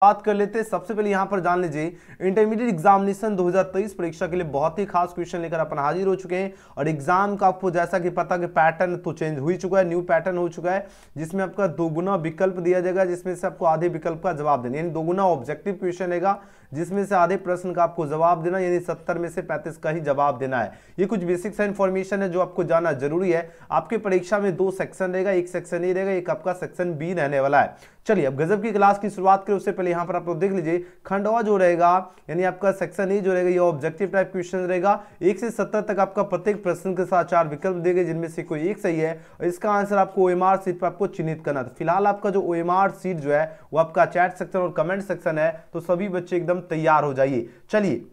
बात कर लेते हैं। सबसे पहले यहां पर जान लीजिए इंटरमीडिएट एग्जामिनेशन 2023 परीक्षा के लिए बहुत ही खास क्वेश्चन लेकर अपन हाजिर हो चुके हैं। और एग्जाम का आपको जैसा कि पता कि पैटर्न तो चेंज हो ही चुका है, न्यू पैटर्न हो चुका है, जिसमें आपका दोगुना विकल्प दिया जाएगा, जिसमें से आपको आधे विकल्प का जवाब देना, यानी दोगुना ऑब्जेक्टिव क्वेश्चन रहेगा, जिसमें से आधे प्रश्न का आपको जवाब देना, यानी 70 में से 35 का ही जवाब देना है। ये कुछ बेसिक सा इन्फॉर्मेशन है जो आपको जानना जरूरी है। आपके परीक्षा में 2 सेक्शन रहेगा, एक सेक्शन ए रहेगा, एक आपका सेक्शन बी रहने वाला है। चलिए अब गजब की क्लास की शुरुआत करें उससे पहले यहाँ पर आप लोग देख लीजिए खंडवा जो रहेगा, यानी आपका सेक्शन ए जो रहेगा, ये ऑब्जेक्टिव टाइप क्वेश्चन रहेगा। 1 से 70 तक आपका प्रत्येक प्रश्न के साथ 4 विकल्प देंगे, जिनमें से कोई एक सही है और इसका आंसर आपको ओएमआर सीट पर आपको चिन्हित करना था। फिलहाल आपका जो ओएमआर सीट जो है वो आपका चैट सेक्शन और कमेंट सेक्शन है, तो सभी बच्चे एकदम तैयार हो जाइए। चलिए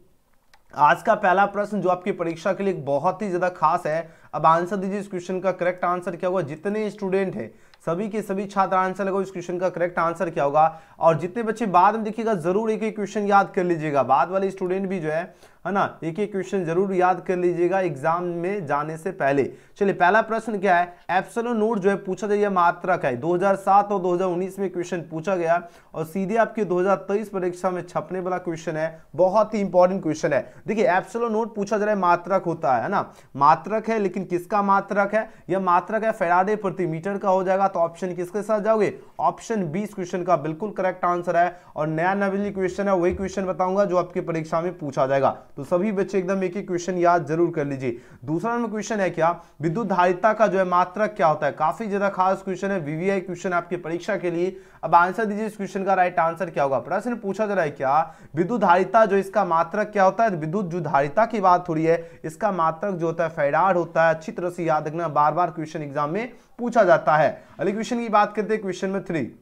आज का पहला प्रश्न जो आपकी परीक्षा के लिए बहुत ही ज्यादा खास है। अब आंसर दीजिए इस क्वेश्चन का करेक्ट आंसर क्या होगा। जितने स्टूडेंट हैं सभी के सभी छात्र आंसर लगाओ, इस क्वेश्चन का करेक्ट आंसर क्या होगा। और जितने बच्चे बाद में देखिएगा जरूर एक एक क्वेश्चन याद कर लीजिएगा, बाद वाले स्टूडेंट भी जो है ना, एक एक क्वेश्चन जरूर याद कर लीजिएगा एग्जाम में जाने से पहले। चलिए पहला प्रश्न क्या है, एप्सिलॉन नोट जो है पूछा जाए मात्रक है। 2007 और 2019 में क्वेश्चन पूछा गया और सीधे आपके 2023 परीक्षा में छपने वाला क्वेश्चन है, बहुत ही इंपॉर्टेंट क्वेश्चन है। देखिए एप्सिलॉन नोट पूछा जा रहा है, मात्रक होता है ना, मात्रक है, लेकिन किसका मात्रक है, यह मात्रक है फैराडे प्रति मीटर का हो जाएगा। तो ऑप्शन किसके साथ जाओगे, ऑप्शन बी इस क्वेश्चन का बिल्कुल करेक्ट आंसर है। और नया नवेली क्वेश्चन है, वही क्वेश्चन बताऊंगा जो आपकी परीक्षा में पूछा जाएगा, तो सभी बच्चे एकदम एक एक क्वेश्चन याद जरूर कर लीजिए। दूसरा नंबर क्वेश्चन है क्या, विद्युत धारिता का जो है मात्रक क्या होता है। काफी ज्यादा खास क्वेश्चन है, वीवीआई क्वेश्चन आपकी परीक्षा के लिए। अब आंसर दीजिए इस क्वेश्चन का राइट आंसर क्या होगा। प्रश्न पूछा जा रहा है क्या, विद्युत धारिता जो इसका मात्रक क्या होता है। विद्युत जो धारिता की बात हो रही है, इसका मात्रक जो होता है फैराड होता है। अच्छी तरह से याद रखना, बार बार क्वेश्चन एग्जाम में पूछा जाता है। अगले क्वेश्चन की बात करते हैं, क्वेश्चन में 3।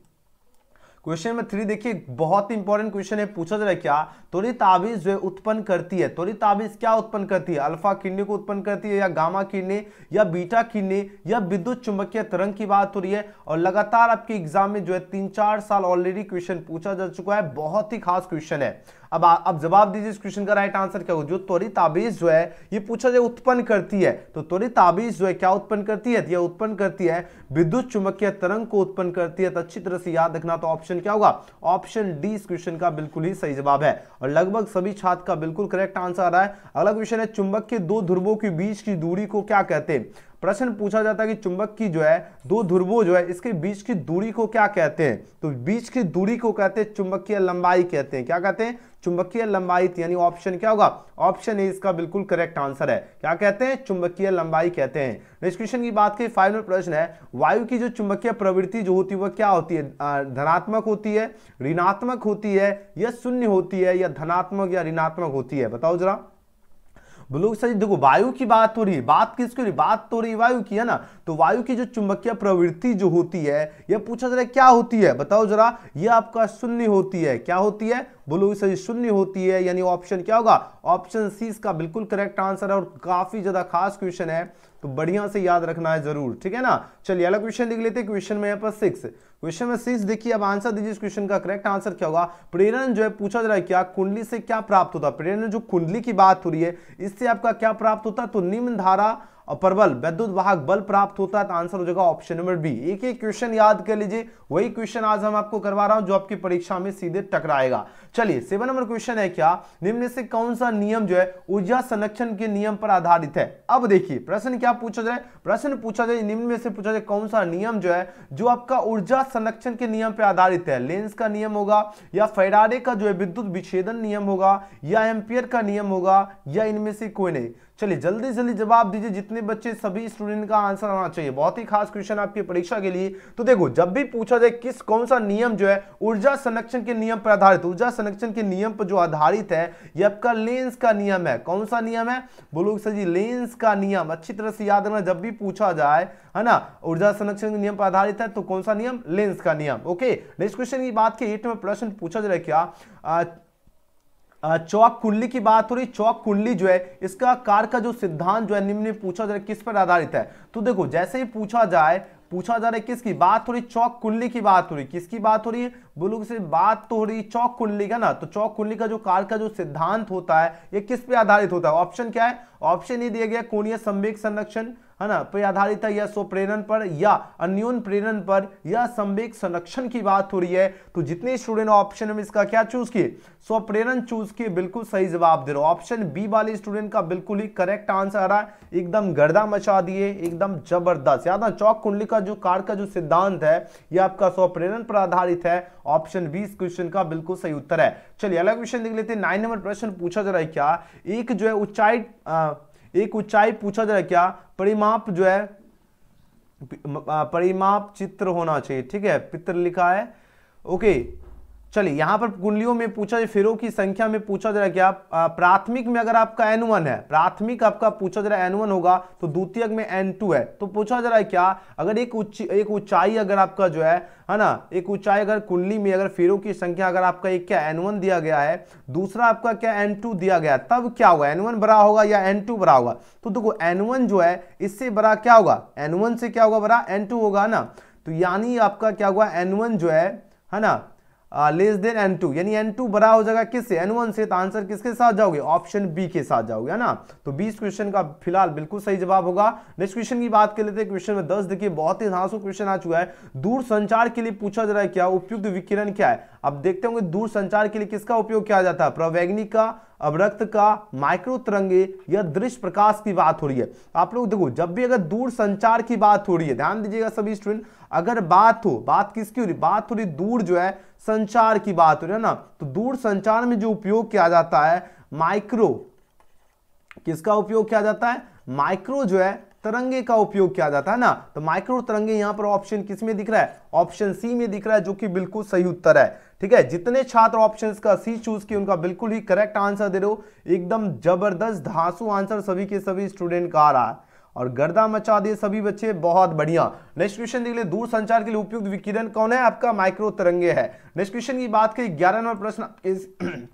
क्वेश्चन नंबर 3 देखिए बहुत इंपॉर्टेंट क्वेश्चन है। पूछा जा रहा है क्या, त्वरित आवेश जो है उत्पन्न करती है। त्वरित आवेश क्या उत्पन्न करती है, अल्फा किरणें को उत्पन्न करती है, या गामा किरणें, या बीटा किरणें, या विद्युत चुंबकीय तरंग की बात हो रही है। और लगातार आपके एग्जाम में जो है 3-4 साल ऑलरेडी क्वेश्चन पूछा जा चुका है, बहुत ही खास क्वेश्चन है। अब जवाब दीजिए इस क्वेश्चन का राइट आंसर क्या होगा। जो त्वरित आवेश जो है ये पूछा जाए उत्पन्न करती है, तो त्वरित आवेश जो है क्या उत्पन्न करती है, यह उत्पन्न करती है विद्युत चुंबकीय तरंग को उत्पन्न करती है। तो अच्छी तरह से याद रखना, तो ऑप्शन क्या होगा, ऑप्शन डी इस क्वेश्चन का बिल्कुल ही सही जवाब है। और लगभग सभी छात्र का बिल्कुल करेक्ट आंसर आ रहा है। अगला क्वेश्चन है, चुंबक के 2 ध्रुवों के बीच की दूरी को क्या कहते हैं। प्रश्न पूछा जाता है कि चुंबक की जो है 2 ध्रुवों जो है इसके बीच की दूरी को क्या कहते हैं। तो बीच की दूरी को कहते हैं चुंबकीय लंबाई कहते हैं। क्या कहते हैं, चुंबकीय लंबाई, यानी ऑप्शन क्या होगा, ऑप्शन ए इसका बिल्कुल करेक्ट आंसर है। क्या कहते हैं, चुंबकीय लंबाई कहते हैं। नेक्स्ट क्वेश्चन की बात करें, 5 नंबर प्रश्न है, वायु की जो चुंबकीय प्रवृत्ति जो होती है वह क्या होती है। धनात्मक होती है, ऋणात्मक होती है, या शून्य होती है, या धनात्मक या ऋणात्मक होती है, बताओ जरा। बोलो सर देखो वायु की बात हो रही है, बात किसकी हो रही, बात तो हो रही वायु की है ना। तो वायु की जो चुंबकीय प्रवृत्ति जो होती है यह पूछा जा रहा है क्या होती है, बताओ जरा। यह आपका शून्य होती है। क्या होती है, बोलो सही शून्य होती है, यानी ऑप्शन क्या होगा, ऑप्शन सी इसका बिल्कुल करेक्ट आंसर है। और काफी ज्यादा खास क्वेश्चन है, तो बढ़िया से याद रखना है जरूर, ठीक है ना। चलिए अगला क्वेश्चन देख लेते हैं। क्वेश्चन में यहाँ पर 6, क्वेश्चन में 6 देखिए। अब आंसर दीजिए इस क्वेश्चन का करेक्ट आंसर क्या होगा। प्रेरण जो है पूछा जा रहा है क्या, कुंडली से क्या प्राप्त होता है। प्रेरण जो कुंडली की बात हो रही है इससे आपका क्या प्राप्त होता है, तो निम्न धारा और प्रबल विद्युत वाहक बल प्राप्त होता है। तो आंसर हो जाएगा ऑप्शन नंबर बी। एक एक क्वेश्चन याद कर लीजिए, वही क्वेश्चन आज हम आपको करवा रहा हूं जो आपकी परीक्षा में सीधे टकराएगा। चलिए 7 नंबर क्वेश्चन है क्या, निम्न से कौन सा नियम जो है ऊर्जा संरक्षण के नियम पर आधारित है। अब देखिए प्रश्न क्या पूछा जाए, प्रश्न पूछा जाए निम्न में से पूछा जाए कौन सा नियम जो है जो आपका ऊर्जा संरक्षण के नियम पर आधारित है। लेंस का नियम होगा, या फैराडे का जो है विद्युत विच्छेदन नियम होगा, या एम्पियर का नियम होगा, या इनमें से कोई नहीं। चलिए जल्दी जल्दी जवाब दीजिए, जितने बच्चे सभी स्टूडेंट का आंसर आना चाहिए, बहुत ही खास क्वेश्चन आपकी परीक्षा के लिए। तो देखो जब भी पूछा जाए किस कौन सा नियम जो है ऊर्जा संरक्षण के नियम पर आधारित, ऊर्जा संरक्षण के नियम पर जो आधारित है ये आपका लेंस का नियम है। कौन सा नियम है, बोलो सर जी, लेंस का नियम। अच्छी तरह से याद रखना, जब भी पूछा जाए है ना ऊर्जा संरक्षण के नियम पर आधारित है तो कौन सा नियम, लेंस का नियम। ओके नेक्स्ट क्वेश्चन की बात की 8 में प्रश्न पूछा जा रहा है क्या, चौक कुंडली की बात हो रही। चौक कुंडली जो है इसका कार का जो सिद्धांत जो है निम्न में पूछा जा रहा है किस पर आधारित है। तो देखो जैसे ही पूछा जा रहा है किसकी बात हो रही, चौक कुंडली की बात हो रही। किसकी बात हो रही है, बोलो से बात तो हो रही चौक कुंडली का ना। तो चौक कुंडली का जो कार का जो सिद्धांत होता है ये किस पे आधारित होता है। ऑप्शन क्या है, ऑप्शन ए दिया गया कोणीय संवेग संरक्षण, है ना, पे आधारित है, या स्वप्रेरण पर, या अन्योन प्रेरण पर, या संवेग संरक्षण की बात हो रही है। तो जितने स्टूडेंट ऑप्शन में इसका क्या चूज किए, स्वप्रेरण चूज किए, बिल्कुल सही जवाब दे रहे हो। ऑप्शन बी वाले स्टूडेंट का बिल्कुल ही करेक्ट आंसर आ रहा है, एकदम गर्दा मचा दिए, एकदम जबरदस्त। याद ना, चौक कुंडली का जो कार का जो सिद्धांत है ये आपका स्वप्रेरण पर आधारित है। ऑप्शन बी इस क्वेश्चन का बिल्कुल सही उत्तर है। चलिए अगला क्वेश्चन देख लेते हैं। 9 नंबर प्रश्न पूछा जा रहा है क्या, एक जो है ऊंचाई पूछा जा रहा है क्या, परिमाप जो है परिमाप चित्र होना चाहिए, ठीक है, पित्र लिखा है, ओके। चलिए यहां पर कुंडलियों में पूछा जाए, फेरों की संख्या में पूछा जा रहा है क्या, प्राथमिक में अगर आपका N1 है, प्राथमिक आपका पूछा जा रहा है N1 होगा, तो द्वितीयक में N2 है। तो पूछा जा रहा है क्या, अगर एक ऊंचाई अगर आपका जो है ना, एक ऊंचाई अगर कुंडली में अगर फेरों की संख्या अगर आपका एक क्या N1 दिया गया है, दूसरा आपका क्या N2 दिया गया, तब क्या होगा, N1 बड़ा होगा या N2 बड़ा होगा। तो देखो N1 जो है इससे बड़ा क्या होगा, N1 से क्या होगा बड़ा, N2 होगा ना। तो यानी आपका क्या होगा, N1 जो है ना लेस देन N2, यानी N2 बड़ा हो जाएगा किससे, N1 से। तो आंसर किसके साथ जाओगे, ऑप्शन बी के साथ जाओगे, है ना। तो 20 क्वेश्चन का फिलहाल बिल्कुल सही जवाब होगा। नेक्स्ट क्वेश्चन की बात कर लेते हैं। क्वेश्चन में 10 देखिए बहुत ही धांसू क्वेश्चन आ चुका है। दूर संचार के लिए पूछा जा रहा है क्या, उपयुक्त विकिरण क्या है। अब देखते होंगे दूर संचार के लिए किसका उपयोग किया जाता है, प्रवैगिनी का, अवरक्त का, माइक्रो तरंगे या दृश्य प्रकाश की बात हो रही है। आप लोग देखो जब भी अगर दूर संचार की बात हो रही है, ध्यान दीजिएगा सभी स्टूडेंट, अगर बात किसकी हो रही, बात हो रही दूर जो है संचार की बात हो रही है ना, तो दूर संचार में जो उपयोग किया जाता है माइक्रो, किसका उपयोग किया जाता है, माइक्रो जो है तरंगे का उपयोग किया जाता है ना। तो माइक्रो तरंगे यहां पर ऑप्शन किस में दिख रहा है, ऑप्शन सी में दिख रहा है, जो कि बिल्कुल सही उत्तर है। ठीक है, जितने छात्र ऑप्शंस का सी चूज किए उनका बिल्कुल ही करेक्ट आंसर दे रहे हो, एकदम जबरदस्त धांसू आंसर सभी के सभी स्टूडेंट का आ रहा है और गर्दा मचा दिए सभी बच्चे, बहुत बढ़िया। नेक्स्ट क्वेश्चन देख ले, दूर संचार के लिए उपयुक्त विकिरण कौन है, आपका माइक्रो तरंगे है। नेक्स्ट क्वेश्चन की बात करें, 11 नंबर प्रश्न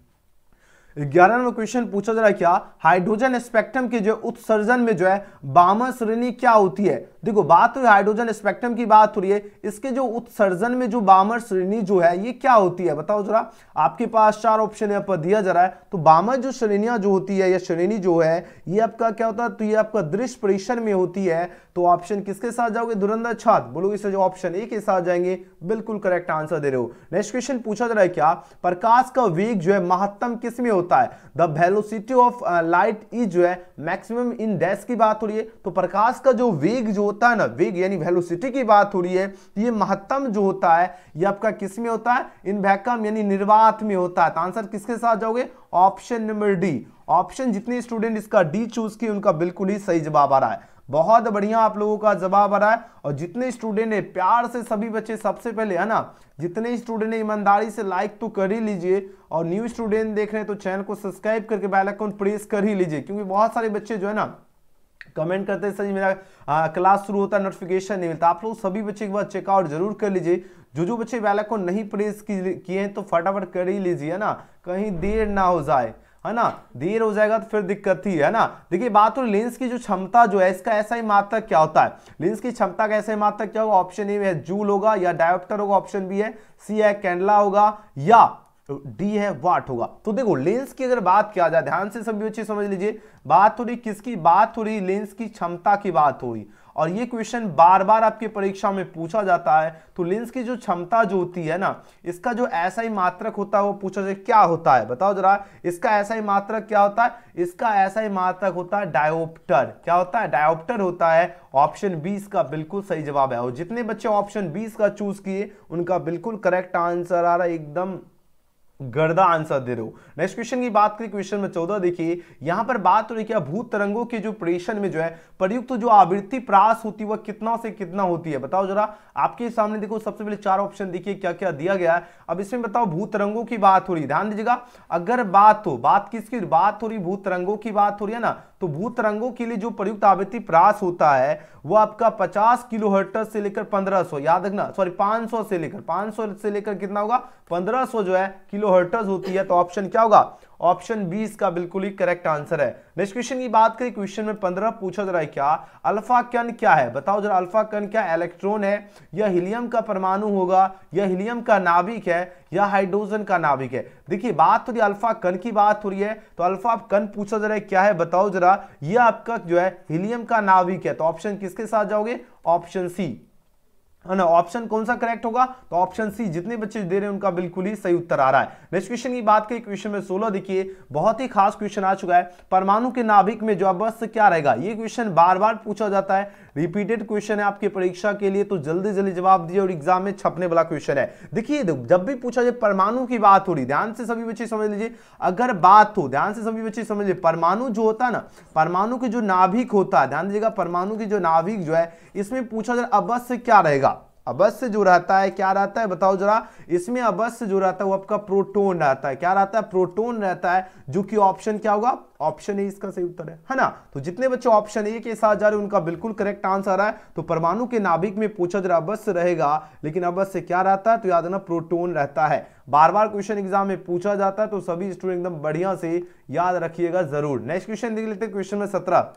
11 नंबर क्वेश्चन पूछा जा रहा है क्या, हाइड्रोजन स्पेक्ट्रम के जो उत्सर्जन में जो है बामर श्रेणी क्या होती है। देखो बात तो हाइड्रोजन स्पेक्ट्रम की बात हो रही है, इसके जो उत्सर्जन में जो बामर श्रेणी जो है ये क्या होती है, बताओ जरा। आपके पास 4 ऑप्शन यहाँ पर दिया जा रहा है। तो बामर जो श्रेणियां जो होती है या श्रेणी जो है ये आपका क्या होता है, तो ये आपका दृश्य परिसर में होती है। तो ऑप्शन किसके साथ जाओगे, धुरंधर छात्र बोलोगे सर जो ऑप्शन ए के साथ जाएंगे, बिल्कुल करेक्ट आंसर दे रहे हो। नेक्स्ट क्वेश्चन पूछा जा रहा है क्या, प्रकाश का वेग जो है महत्तम किस में होता है, the velocity of light is जो है मैक्सिमम इन डैश की बात हो रही है। तो प्रकाश का जो वेग जो होता है ना, वेग यानी वेलोसिटी की बात हो रही है, ये महत्तम जो होता है ये आपका किस में होता है, इन वैक्यूम यानी निर्वात में होता है। तो आंसर किसके साथ जाओगे, ऑप्शन नंबर डी। ऑप्शन जितने स्टूडेंट इसका डी चूज किए उनका बिल्कुल ही सही जवाब आ रहा है, बहुत बढ़िया आप लोगों का जवाब आ रहा है। और जितने स्टूडेंट ने प्यार से सभी बच्चे सबसे पहले है ना, जितने स्टूडेंट ने ईमानदारी से लाइक तो कर ही लीजिए, और न्यू स्टूडेंट देख रहे हैं तो चैनल को सब्सक्राइब करके बेल आइकन प्रेस कर ही लीजिए, क्योंकि बहुत सारे बच्चे जो है ना कमेंट करते हैं सर जी मेरा क्लास शुरू होता है नोटिफिकेशन नहीं मिलता। आप लोग सभी बच्चे एक बार चेकआउट जरूर कर लीजिए। जो बच्चे बेल आइकन नहीं प्रेस किए हैं तो फटाफट कर ही लीजिए, है ना, कहीं देर ना हो जाए, है ना, देर हो जाएगा तो फिर दिक्कत ही है ना। देखिए बात हो लेंस की जो क्षमता जो है इसका ऐसा ही मात्रक क्या होता है, लेंस की क्षमता का ऐसा ही मात्रक क्या होगा, ऑप्शन ए है जूल होगा, या डायोप्टर होगा, ऑप्शन बी है सी है कैंडला होगा, या डी है वाट होगा। तो देखो लेंस की अगर बात किया जाए, ध्यान से सभी बच्चे समझ लीजिए, बात हो रही किसकी, बात हो रही लेंस की क्षमता की बात हो रही, और ये क्वेश्चन बार बार आपकी परीक्षा में पूछा जाता है। तो लेंस की जो क्षमता जो होती है ना, इसका जो ऐसा ही मात्रक होता है वो पूछा जाए क्या होता है, बताओ जरा। इसका ऐसा ही मात्रक क्या होता है, इसका ऐसा ही मात्रक होता है डायोप्टर। क्या होता है, डायोप्टर होता है। ऑप्शन 20 का बिल्कुल सही जवाब है, और जितने बच्चे ऑप्शन 20 का चूज किए उनका बिल्कुल करेक्ट आंसर आ रहा है, एकदम गर्दा आंसर दे रहे हो। नेक्स्ट क्वेश्चन की बात करें, क्वेश्चन में 14 देखिए, यहां पर बात हो रही है भूत तरंगों के जो प्रेषण में जो है प्रयुक्त जो आवृत्ति प्रास होती है वह कितना से कितना होती है, बताओ जरा। आपके सामने देखो सबसे पहले 4 ऑप्शन देखिए क्या क्या दिया गया है। अब इसमें बताओ भूत तरंगों की बात हो रही है, ध्यान दीजिएगा, अगर बात किसकी बात हो रही, भूत तरंगों की बात हो रही है ना, तो भूत तरंगों के लिए जो प्रयुक्त आवृत्ति प्रास होता है वो आपका 50 किलोहर्ट्ज से लेकर 1500, याद रखना, सॉरी 500 से लेकर कितना होगा, 1500 जो है किलोहर्ट्ज होती है। तो ऑप्शन क्या होगा? ऑप्शन बी इसका बिल्कुल ही करेक्ट आंसर है। नेक्स्ट क्वेश्चन की बात करें, क्वेश्चन में 15 पूछा जा रहा है क्या अल्फा कण क्या है? बताओ जरा, अल्फा कण क्या? इलेक्ट्रॉन है, या हीलियम का परमाणु होगा, या हीलियम का नाभिक है, या हाइड्रोजन का नाभिक है? देखिए बात हो रही है अल्फा कण की बात हो रही है, तो अल्फा कण पूछा जा रहा है क्या है? बताओ जरा, ये आपका जो है हीलियम का नाभिक है। तो ऑप्शन किसके साथ जाओगे? ऑप्शन सी, है ना। ऑप्शन कौन सा करेक्ट होगा? तो ऑप्शन सी। जितने बच्चे दे रहे हैं उनका बिल्कुल ही सही उत्तर आ रहा है। नेक्स्ट क्वेश्चन की बात करें, क्वेश्चन में 16 देखिए, बहुत ही खास क्वेश्चन आ चुका है। परमाणु के नाभिक में जो अवश्य क्या रहेगा? ये क्वेश्चन बार बार पूछा जाता है, रिपीटेड क्वेश्चन है आपकी परीक्षा के लिए, तो जल्दी जल्दी जवाब दिए और एग्जाम में छपने वाला क्वेश्चन है। देखिए जब भी पूछा जाए परमाणु की बात हो रही, ध्यान से सभी बच्चे समझ लीजिए, अगर बात हो, ध्यान से सभी बच्चे समझ लीजिए, परमाणु जो होता है ना, परमाणु के जो नाभिक होता है, ध्यान दीजिएगा, परमाणु की जो नाभिक जो है, इसमें पूछा जाए अवश्य क्या रहेगा? अवश्य जो रहता है क्या रहता है? बताओ जरा, इसमें अवश्य जो रहता है वो आपका प्रोटॉन रहता है। क्या रहता है? प्रोटॉन रहता है, जो कि ऑप्शन क्या होगा? ऑप्शन ए इसका सही उत्तर है ना। तो जितने बच्चे ऑप्शन ए के साथ जा रहे हैं उनका बिल्कुल करेक्ट आंसर है। तो परमाणु के नाभिक में पूछा जरा अवश्य रहेगा, लेकिन अवश्य क्या रहता है? तो याद रखना प्रोटॉन रहता है। बार बार क्वेश्चन एग्जाम में पूछा जाता है, तो सभी स्टूडेंट एकदम बढ़िया से याद रखिएगा जरूर। नेक्स्ट क्वेश्चन देख लेते हैं, क्वेश्चन में 17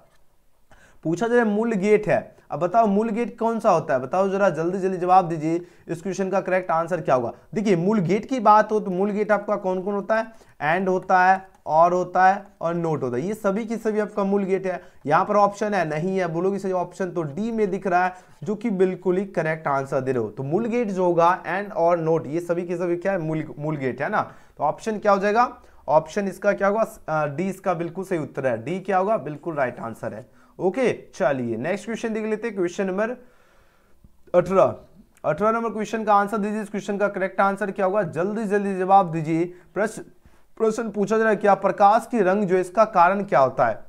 पूछा जरा मूल गेट है। अब बताओ मूल गेट कौन सा होता है? बताओ जरा, जल्दी जल्दी जवाब दीजिए, इस क्वेश्चन का करेक्ट आंसर क्या होगा? देखिए मूल गेट की बात हो तो मूल गेट आपका कौन कौन होता है? एंड होता है, और होता है, और नोट होता है। ये सभी की सभी आपका मूल गेट है। यहाँ पर ऑप्शन है नहीं है, बोलोगे सही ऑप्शन तो डी में दिख रहा है, जो कि बिल्कुल ही करेक्ट आंसर दे रहे हो। तो मूल गेट जो होगा, एंड और नोट, ये सभी की सभी क्या है? मूल गेट है ना। तो ऑप्शन क्या हो जाएगा? ऑप्शन इसका क्या होगा? डी इसका बिल्कुल सही उत्तर है। डी क्या होगा? बिल्कुल राइट आंसर है। ओके चलिए नेक्स्ट क्वेश्चन देख लेते हैं, क्वेश्चन नंबर 18 नंबर क्वेश्चन का आंसर दीजिए। इस क्वेश्चन का करेक्ट आंसर क्या होगा? जल्दी जल्दी जवाब दीजिए। प्रश्न पूछा जा रहा है क्या प्रकाश की रंग जो इसका कारण क्या होता है?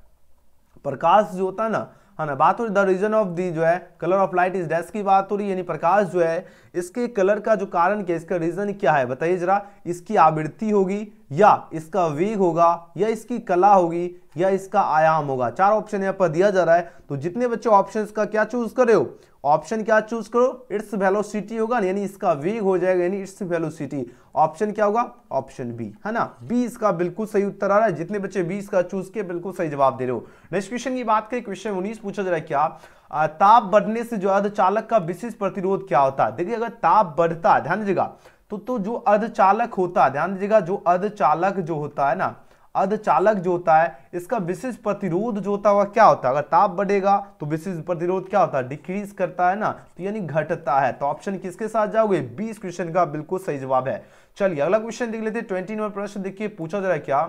प्रकाश जो होता है ना, है ना, बात हो रही द रीजन ऑफ दी जो है colour of light is dash की बात हो रही है, यानी प्रकाश जो है इसके कलर का जो कारण क्या, इसका रीजन क्या है? बताइए जरा। इसकी आवृत्ति होगी, या इसका वेग होगा, या इसकी कला होगी, या इसका आयाम होगा? चार ऑप्शन यहाँ पर दिया जा रहा है। तो जितने बच्चे ऑप्शंस का क्या चूज कर रहे हो? ऑप्शन क्या चूज करो? इट्स वेलोसिटी होगा, यानी इसका वेग हो जाएगा, यानी इट्स वेलोसिटी। ऑप्शन क्या होगा? ऑप्शन बी, है ना। बी इसका बिल्कुल सही उत्तर आ रहा है। जितने बच्चे 20 का चूज किए बिल्कुल सही जवाब दे रहे हो। नेक्स्ट क्वेश्चन की बात करें, क्वेश्चन 19 पूछा जा रहा है क्या ताप बढ़ने से जो अर्धचालक का विशिष्ट प्रतिरोध क्या होता है? देखिए अगर ताप बढ़ता है, ध्यान दीजिएगा, तो जो अर्धचालक होता है, ध्यान दीजिएगा, जो अर्धचालक जो होता है ना, अर्धचालक जो होता है इसका विशिष्ट प्रतिरोध जो होता है क्या होता है? अगर ताप बढ़ेगा तो विशिष्ट प्रतिरोध क्या होता है? डिक्रीज करता है ना, तो यानी घटता है। तो ऑप्शन किसके साथ जाओगे? बी इस क्वेश्चन का बिल्कुल सही जवाब है। चलिए अगला क्वेश्चन देख लेते हैं। 20 नंबर प्रश्न देखिए, पूछा जा रहा है क्या,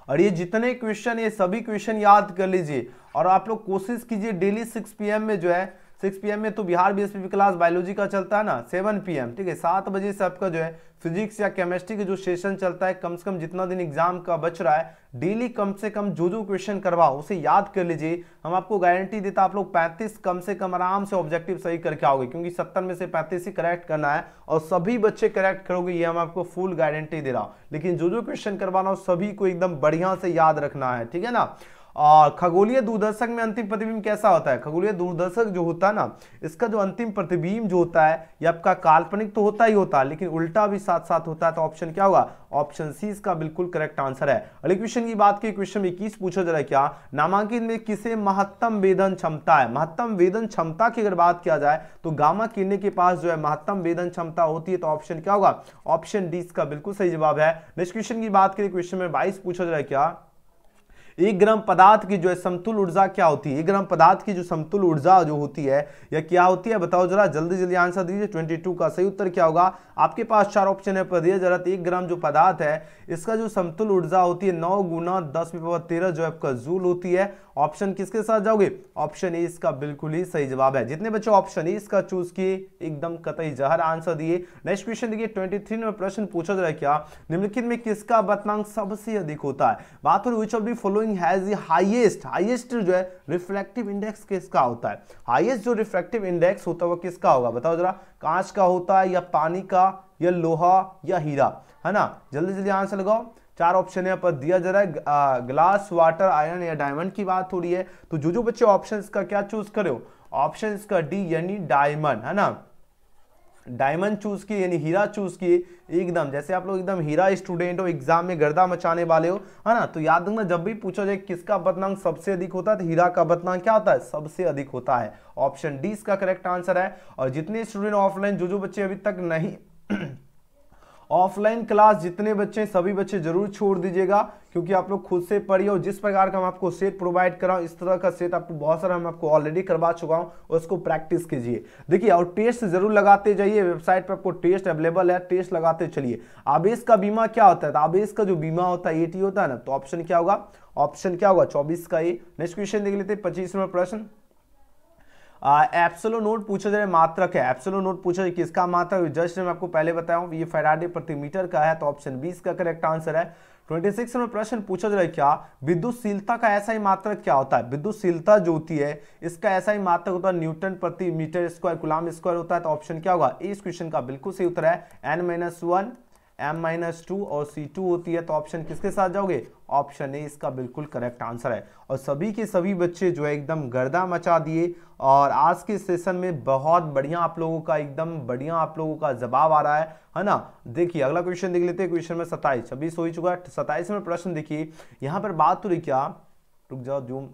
और ये जितने क्वेश्चन, ये सभी क्वेश्चन याद कर लीजिए, और आप लोग कोशिश कीजिए डेली 6 PM में जो है, 6 PM में तो बिहार बीएसपी क्लास बायोलॉजी का चलता है ना, 7 PM, ठीक है, 7 बजे से आपका जो है फिजिक्स या केमिस्ट्री का जो सेशन चलता है, कम से कम जितना दिन एग्जाम का बच रहा है, डेली कम से कम जो क्वेश्चन करवाओ उसे याद कर लीजिए। हम आपको गारंटी देता आप लोग 35 कम से कम आराम से ऑब्जेक्टिव सही करके आओगे, क्योंकि 70 में से 35 ही करेक्ट करना है, और सभी बच्चे करेक्ट करोगे, ये हम आपको फुल गारंटी दे रहा हूं। लेकिन जो क्वेश्चन करवाना हो सभी को एकदम बढ़िया से याद रखना है, ठीक है ना। और खगोलीय दूरदर्शक में अंतिम प्रतिबिंब कैसा होता है? खगोलीय दूरदर्शक जो होता है ना, इसका जो अंतिम प्रतिबिंब जो होता है ये आपका काल्पनिक तो होता ही होता है, लेकिन उल्टा भी साथ साथ होता है। तो ऑप्शन क्या होगा? ऑप्शन सी इसका बिल्कुल करेक्ट आंसर है। अगले क्वेश्चन की बात की, क्वेश्चन 21 पूछा जा रहा है क्या नामांकित में किसे महत्तम वेदन क्षमता है? महत्तम वेदन क्षमता की अगर बात किया जाए तो गामा किरणें के पास जो है महत्तम वेदन क्षमता होती है। तो ऑप्शन क्या होगा? ऑप्शन डी इसका बिल्कुल सही जवाब है। नेक्स्ट क्वेश्चन की बात करें, क्वेश्चन में 22 पूछा जा रहा है क्या 1 ग्राम पदार्थ की जो है समतुल ऊर्जा क्या होती है? 1 ग्राम पदार्थ की जो समतुल ऊर्जा जो होती है या क्या होती है? बताओ जरा, जल्दी जल्दी आंसर दीजिए। 22 का सही उत्तर क्या होगा? आपके पास 4 ऑप्शन है पर दिया जा रहा है। 1 ग्राम जो पदार्थ है इसका जो समतुल ऊर्जा होती है 9 गुना 10⁻13 जो आपका जूल होती है। ऑप्शन किसके साथ जाओगे? ऑप्शन ए इसका बिल्कुल ही सही जवाब है। जितने बच्चे ऑप्शन ए इसका चूज किए एकदम कतई जहर आंसर दिए। नेक्स्ट क्वेश्चन देखिए, 23 में प्रश्न पूछा जा रहा है क्या निम्नलिखित में किसका बदनांक सबसे अधिक होता है? बात हो रही which of the following has the highest जो है रिफ्रैक्टिव इंडेक्स किसका होता है? हाईएस्ट जो रिफ्रैक्टिव इंडेक्स होता है वो किसका होगा? बताओ जरा, कांच का होता है या पानी का या लोहा या हीरा, है ना। जल्दी जल्दी आंसर लगाओ। 4 ऑप्शन यहाँ पर दिया जा रहा है, ग्लास, वाटर, आयरन या डायमंड की बात हो रही है। तो जो बच्चे ऑप्शन का क्या चूज करे हो? ऑप्शन का डी यानी डायमंड, है ना। डायमंड चूज किए यानी हीरा चूज किए, एकदम जैसे आप लोग एकदम हीरा स्टूडेंट हो, एग्जाम में गर्दा मचाने वाले हो, है ना। तो याद रखना जब भी पूछा जाए किसका अपवर्तनांक सबसे अधिक होता है, तो हीरा का अपवर्तनांक क्या होता है, सबसे अधिक होता है। ऑप्शन डी इसका करेक्ट आंसर है। और जितने स्टूडेंट ऑफलाइन जो बच्चे अभी तक नहीं ऑफलाइन क्लास जितने बच्चे सभी बच्चे जरूर छोड़ दीजिएगा, क्योंकि आप लोग खुद से पढ़िए और जिस प्रकार का हम आपको सेट प्रोवाइड कर रहा हूं इस तरह का सेट आपको बहुत सारा हम आपको ऑलरेडी करवा चुका हूं, उसको प्रैक्टिस कीजिए। देखिए और टेस्ट जरूर लगाते जाइए, वेबसाइट पे आपको टेस्ट अवेलेबल है, टेस्ट लगाते चलिए। आवेश का बीमा क्या होता है, तो आवेश का जो बीमा होता है एटी होता है ना, तो ऑप्शन क्या होगा, ऑप्शन क्या होगा 24 का ए। नेक्स्ट क्वेश्चन देख लेते हैं 25 नंबर प्रश्न। एप्सिलॉन नोट पूछा जाए मात्रक है, एप्सिलॉन नोट पूछा जाए किसका मात्रक, जस्ट मैं आपको पहले बताया हूं ये फैराडे प्रति मीटर का है, तो ऑप्शन 20 का करेक्ट आंसर है। 26 में प्रश्न पूछा जा रहा है क्या विद्युतशीलता का ऐसा ही मात्रक क्या होता है, विद्युतशीलता जो होती है इसका ऐसा ही मात्रक होता है न्यूटन प्रति मीटर स्क्वायर कूलम स्क्वायर होता है, तो ऑप्शन क्या होगा, इस क्वेश्चन का बिल्कुल सही उत्तर है n-1 m-2 और C2 होती है, तो ऑप्शन किसके साथ जाओगे, ऑप्शन ए इसका बिल्कुल करेक्ट आंसर है। और सभी के सभी बच्चे जो है एकदम गर्दा मचा दिए, और आज के सेशन में बहुत बढ़िया आप लोगों का एकदम बढ़िया आप लोगों का जवाब आ रहा है ना। देखिए अगला क्वेश्चन देख लेते हैं, क्वेश्चन में 27 26 हो ही चुका है। 27 में प्रश्न देखिए, यहाँ पर बात हो रही क्या, रुक जाओ जूम,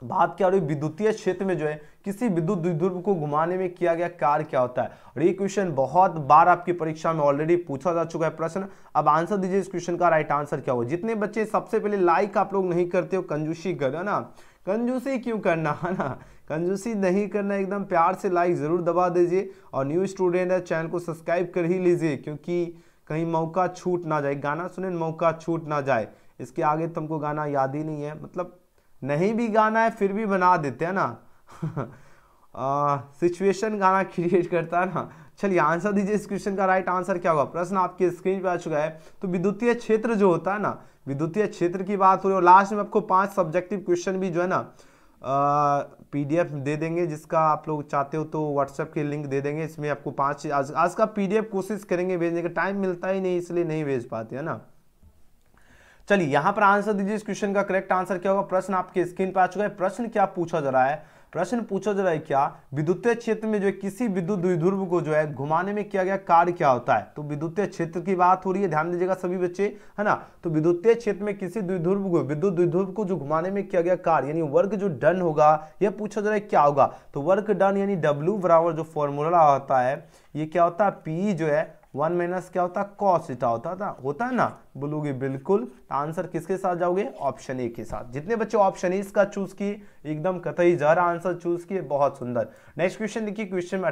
बात क्या हो रही, विद्युतीय क्षेत्र में जो है किसी विद्युत द्विध्रुव को घुमाने में किया गया कार्य क्या होता है। और ये क्वेश्चन बहुत बार आपकी परीक्षा में ऑलरेडी पूछा जा चुका है प्रश्न। अब आंसर दीजिए इस क्वेश्चन का राइट आंसर क्या होगा। जितने बच्चे सबसे पहले लाइक आप लोग नहीं करते हो, कंजूसी कर, है ना, कंजूसी क्यों करना, है ना, कंजूसी नहीं करना, एकदम प्यार से लाइक जरूर दबा दीजिए। और न्यू स्टूडेंट है चैनल को सब्सक्राइब कर ही लीजिए, क्योंकि कहीं मौका छूट ना जाए, गाना सुने मौका छूट ना जाए। इसके आगे तुमको गाना याद ही नहीं है, मतलब नहीं भी गाना है फिर भी बना देते हैं ना सिचुएशन गाना क्रिएट करता है ना। चलिए आंसर दीजिए इस क्वेश्चन का राइट आंसर क्या होगा। प्रश्न आपके स्क्रीन पे आ चुका है। तो विद्युतीय क्षेत्र जो होता है ना, विद्युतीय क्षेत्र की बात हो रही है, और लास्ट में आपको 5 सब्जेक्टिव क्वेश्चन भी जो है ना पीडीएफ दे देंगे, जिसका आप लोग चाहते हो तो व्हाट्सएप के लिंक दे देंगे। इसमें आपको 5 आज का पीडीएफ कोशिश करेंगे भेजने का, टाइम मिलता ही नहीं इसलिए नहीं भेज पाते, है ना। चलिए यहां पर आंसर दीजिए इस क्वेश्चन का करेक्ट आंसर क्या होगा। प्रश्न आपके स्क्रीन पर आ चुका है। प्रश्न क्या पूछा जा रहा है, प्रश्न पूछा जा रहा है क्या विद्युतीय क्षेत्र में जो है किसी विद्युत द्विध्रुव को जो है घुमाने में किया गया कार्य क्या होता है। तो विद्युतीय क्षेत्र की बात हो रही है, ध्यान दीजिएगा सभी बच्चे, है ना। तो विद्युतीय क्षेत्र में किसी द्विध्रुव को, विद्युत द्विध्रुव को जो घुमाने में किया गया कार्य यानी वर्क जो डन होगा, यह पूछा जा रहा है क्या होगा। तो वर्क डन यानी W बराबर जो फॉर्मूला होता है ये क्या होता है, P जो है 1 माइनस क्या होता है cos थीटा होता है ना, बोलोगे बिल्कुल। आंसर किसके साथ जाओगे, ऑप्शन ए के साथ। जितने बच्चे ऑप्शन ए इसका चूज किए एकदम कतई जहरा आंसर चूज किए, बहुत सुंदर। नेक्स्ट क्वेश्चन देखिए, क्वेश्चन में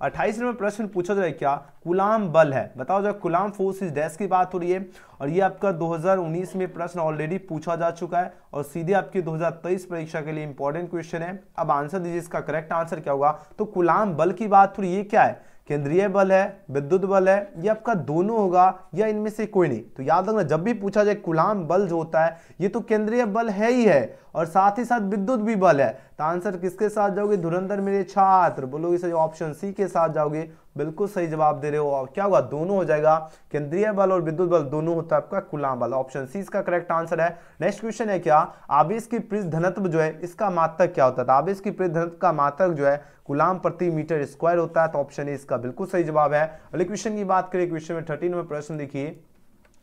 28 में प्रश्न पूछा जाए क्या कूलाम बल है, बताओ जब कूलाम फोर्स इज डैश की बात हो रही है। और ये आपका 2019 में प्रश्न ऑलरेडी पूछा जा चुका है, और सीधे आपकी 2023 परीक्षा के लिए इंपॉर्टेंट क्वेश्चन है। अब आंसर दीजिए इसका करेक्ट आंसर क्या होगा। तो कूलाम बल की बात हो रही है, ये क्या है, केंद्रीय बल है, विद्युत बल है, ये आपका दोनों होगा या इनमें से कोई नहीं। तो याद रखना जब भी पूछा जाए कूलाम बल जो होता है ये तो केंद्रीय बल है ही है, और साथ ही साथ विद्युत भी बल है। तो आंसर किसके साथ जाओगे, धुरंधर मेरे छात्र, बोलोगे सही ऑप्शन सी के साथ जाओगे, बिल्कुल सही जवाब दे रहे हो। और क्या होगा, दोनों हो जाएगा, केंद्रीय बल और विद्युत बल दोनों होता है आपका कूलाम बल। ऑप्शन सी इसका करेक्ट आंसर है। नेक्स्ट क्वेश्चन है क्या आवेश की पृष्ठ घनत्व जो है इसका मात्रक क्या होता है। आवेश की पृष्ठ घनत्व का मात्रक जो है कूलाम प्रति मीटर स्क्वायर होता है, तो ऑप्शन ए इसका बिल्कुल सही जवाब है। अगले क्वेश्चन की बात करें, क्वेश्चन में 13 में प्रश्न देखिए,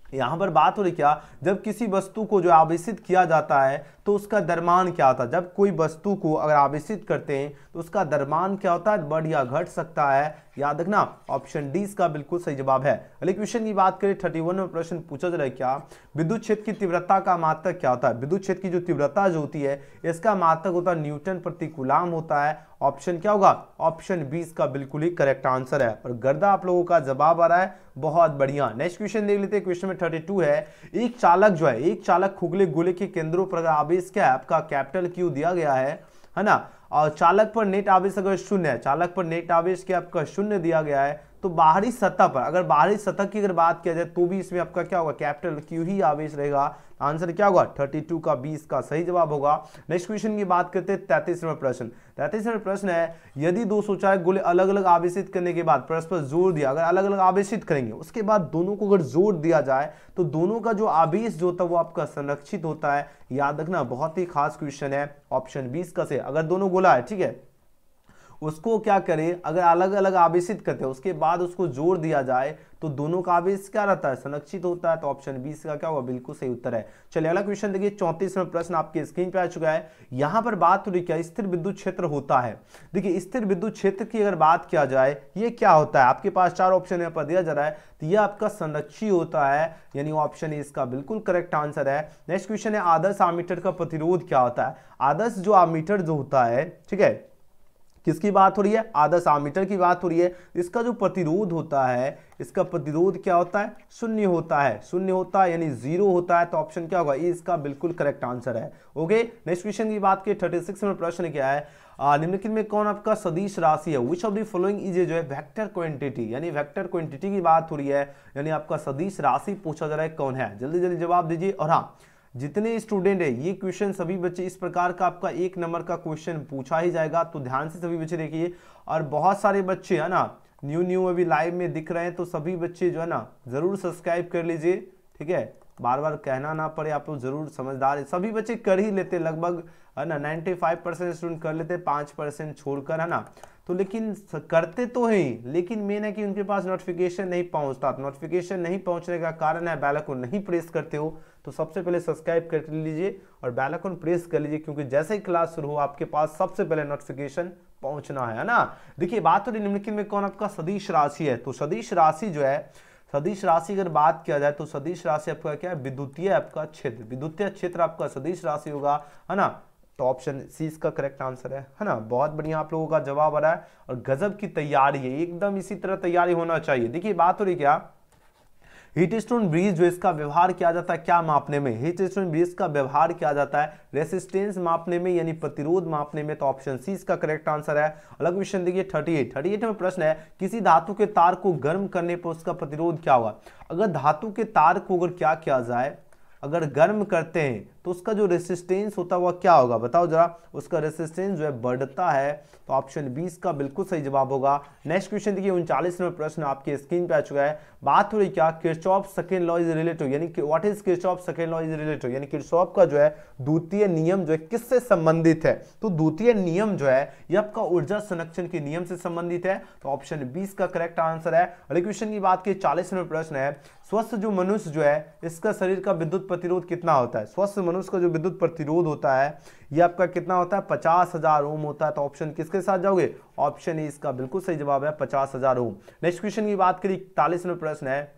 यहां पर बात हो रही क्या जब किसी वस्तु को जो आवेशित किया जाता है तो उसका द्रव्यमान क्या होता है। जब कोई वस्तु को अगर आवेशित करते हैं तो उसका द्रव्यमान क्या होता है, बढ़ या घट सकता है। याद रखना ऑप्शन डी इसका बिल्कुल सही जवाब है। अगले क्वेश्चन की बात करें 31 में प्रश्न पूछा जा रहा है क्या विद्युत क्षेत्र की तीव्रता का मात्रक क्या होता है। विद्युत क्षेत्र की जो तीव्रता जो होती है इसका मात्रक होता है न्यूटन प्रति कूलाम होता है। ऑप्शन क्या होगा, ऑप्शन 20 का बिल्कुल ही करेक्ट आंसर है। और गर्दा आप लोगों का जवाब आ रहा है, बहुत बढ़िया। नेक्स्ट क्वेश्चन देख लेते हैं, क्वेश्चन में 32 है, एक चालक जो है, एक चालक खुगले गोले के केंद्रों पर आवेश क्या है आपका कैपिटल क्यू दिया गया है ना, और चालक पर नेट आवेश अगर शून्य है, चालक पर नेट आवेश क्या आपका शून्य दिया गया है, तो बाहरी सतह पर अगर बाहरी सतह की अगर बात किया जाए तो भी इसमें आपका क्या होगा, कैपिटल क्यू ही आवेश रहेगा। आंसर क्या होगा, 32 का 20 का सही जवाब होगा। नेक्स्ट क्वेश्चन की बात करते हैं 33वां प्रश्न। 33वां प्रश्न है, यदि दो सोचाए गोले अलग अलग आवेशित करने के बाद परस्पर जोड़ दिया, अगर अलग अलग आवेशित करेंगे उसके बाद दोनों को अगर जोड़ दिया जाए तो दोनों का जो आवेश जो होता है वो आपका संरक्षित होता है। याद रखना बहुत ही खास क्वेश्चन है, ऑप्शन 20 का से। अगर दोनों गोला है, ठीक है, उसको क्या करे, अगर अलग अलग आवेशित करते हैं उसके बाद उसको जोड़ दिया जाए तो दोनों का आवेश क्या रहता है, संरक्षित होता है। तो ऑप्शन बी का क्या होगा, बिल्कुल सही उत्तर है। चलिए अगला क्वेश्चन देखिए, 34वां प्रश्न आपके स्क्रीन पे आ चुका है। यहां पर बात हो रही क्या, स्थिर विद्युत क्षेत्र होता है। देखिए स्थिर विद्युत क्षेत्र की अगर बात किया जाए ये क्या होता है, आपके पास 4 ऑप्शन यहाँ पर दिया जा रहा है, तो यह आपका संरक्षी होता है, यानी ऑप्शन ए इसका बिल्कुल करेक्ट आंसर है। नेक्स्ट क्वेश्चन है, आदर्श आमीटर का प्रतिरोध क्या होता है। आदर्श जो आमीटर जो होता है, ठीक है, किसकी बात हो रही है, आदर्श आमीटर की बात हो रही है। इसका जो प्रतिरोध होता है, इसका प्रतिरोध क्या होता है, शून्य होता है, शून्य होता है यानी 0 होता है। तो ऑप्शन क्या होगा, ये इसका बिल्कुल करेक्ट आंसर है। ओके, नेक्स्ट क्वेश्चन की बात की 36 में प्रश्न क्या है, निम्नलिखित में कौन आपका सदिश राशि है। Which of the following is जो है वेक्टर क्वांटिटी, यानी वेक्टर क्वांटिटी की बात हो रही है, यानी आपका सदिश राशि पूछा जा रहा है, कौन है, जल्दी जल्दी जवाब दीजिए। और हाँ, जितने स्टूडेंट है ये क्वेश्चन सभी बच्चे, इस प्रकार का आपका 1 नंबर का क्वेश्चन पूछा ही जाएगा, तो ध्यान से सभी बच्चे देखिए। और बहुत सारे बच्चे है ना न्यू अभी लाइव में दिख रहे हैं, तो सभी बच्चे जो है ना जरूर सब्सक्राइब कर लीजिए, ठीक है, बार बार कहना ना पड़े, आप लोग जरूर समझदार है, सभी बच्चे कर ही लेते लगभग, है ना 95% स्टूडेंट कर लेते, 5% छोड़कर, है ना। तो लेकिन करते तो हैं, लेकिन मेन है कि उनके पास नोटिफिकेशन नहीं पहुंचता। तो नोटिफिकेशन नहीं पहुंचने का कारण है बेल आइकन नहीं प्रेस करते हो, तो सबसे पहले सब्सक्राइब कर लीजिए और बेल आइकन प्रेस कर लीजिए, क्योंकि जैसे ही क्लास शुरू हो आपके पास सबसे पहले नोटिफिकेशन पहुंचना है ना। देखिए बात हो रही निम्नलिखित में कौन आपका सदिश राशि है। तो सदिश राशि जो है, सदिश राशि अगर बात किया जाए तो सदिश राशि आपका क्या है, विद्युतीय आपका क्षेत्र, विद्युतीय क्षेत्र आपका सदिश राशि होगा, है ना। तो ऑप्शन सी इसका करेक्ट आंसर है ना। बहुत बढ़िया आप लोगों का जवाब आ रहा है और गजब की तैयारी है, एकदम इसी तरह तैयारी होना चाहिए। देखिए बात हो रही क्या, हीट स्टोन ब्रिज जो इसका व्यवहार किया जाता है क्या मापने में, हीट स्टोन ब्रिज का व्यवहार किया जाता है रेसिस्टेंस मापने में, यानी प्रतिरोध मापने में। तो ऑप्शन सी इसका करेक्ट आंसर है। अलग क्वेश्चन देखिए 38 में प्रश्न है, किसी धातु के तार को गर्म करने पर उसका प्रतिरोध क्या होगा। अगर धातु के तार को अगर क्या किया जाए, अगर गर्म करते हैं तो उसका जो रेसिस्टेंस होता है वह क्या होगा, बताओ जरा, उसका रेसिस्टेंस जो है बढ़ता है। तो ऑप्शन 20 का बिल्कुल सही जवाब होगा। नेक्स्ट क्वेश्चन देखिए 39वां प्रश्न आपके स्क्रीन पे आ चुका है। बात हो रही क्या, Kirchhoff second law is relative, यानी what is Kirchhoff second law is relative, यानी किरचॉफ का जो है द्वितीय नियम जो है किससे संबंधित है। तो द्वितीय नियम जो है ये आपका ऊर्जा संरक्षण के नियम से संबंधित है। तो ऑप्शन 20 का करेक्ट आंसर है। अगले क्वेश्चन की बात की 40वां प्रश्न है, स्वस्थ जो मनुष्य जो है इसका शरीर का विद्युत प्रतिरोध कितना होता है। स्वस्थ मनुष्य का जो विद्युत प्रतिरोध होता है ये आपका कितना होता है, 50,000 ओम होता है। तो ऑप्शन किसके साथ जाओगे, ऑप्शन ए इसका बिल्कुल सही जवाब है, 50,000 ओम। नेक्स्ट क्वेश्चन की बात करें 41वां प्रश्न है,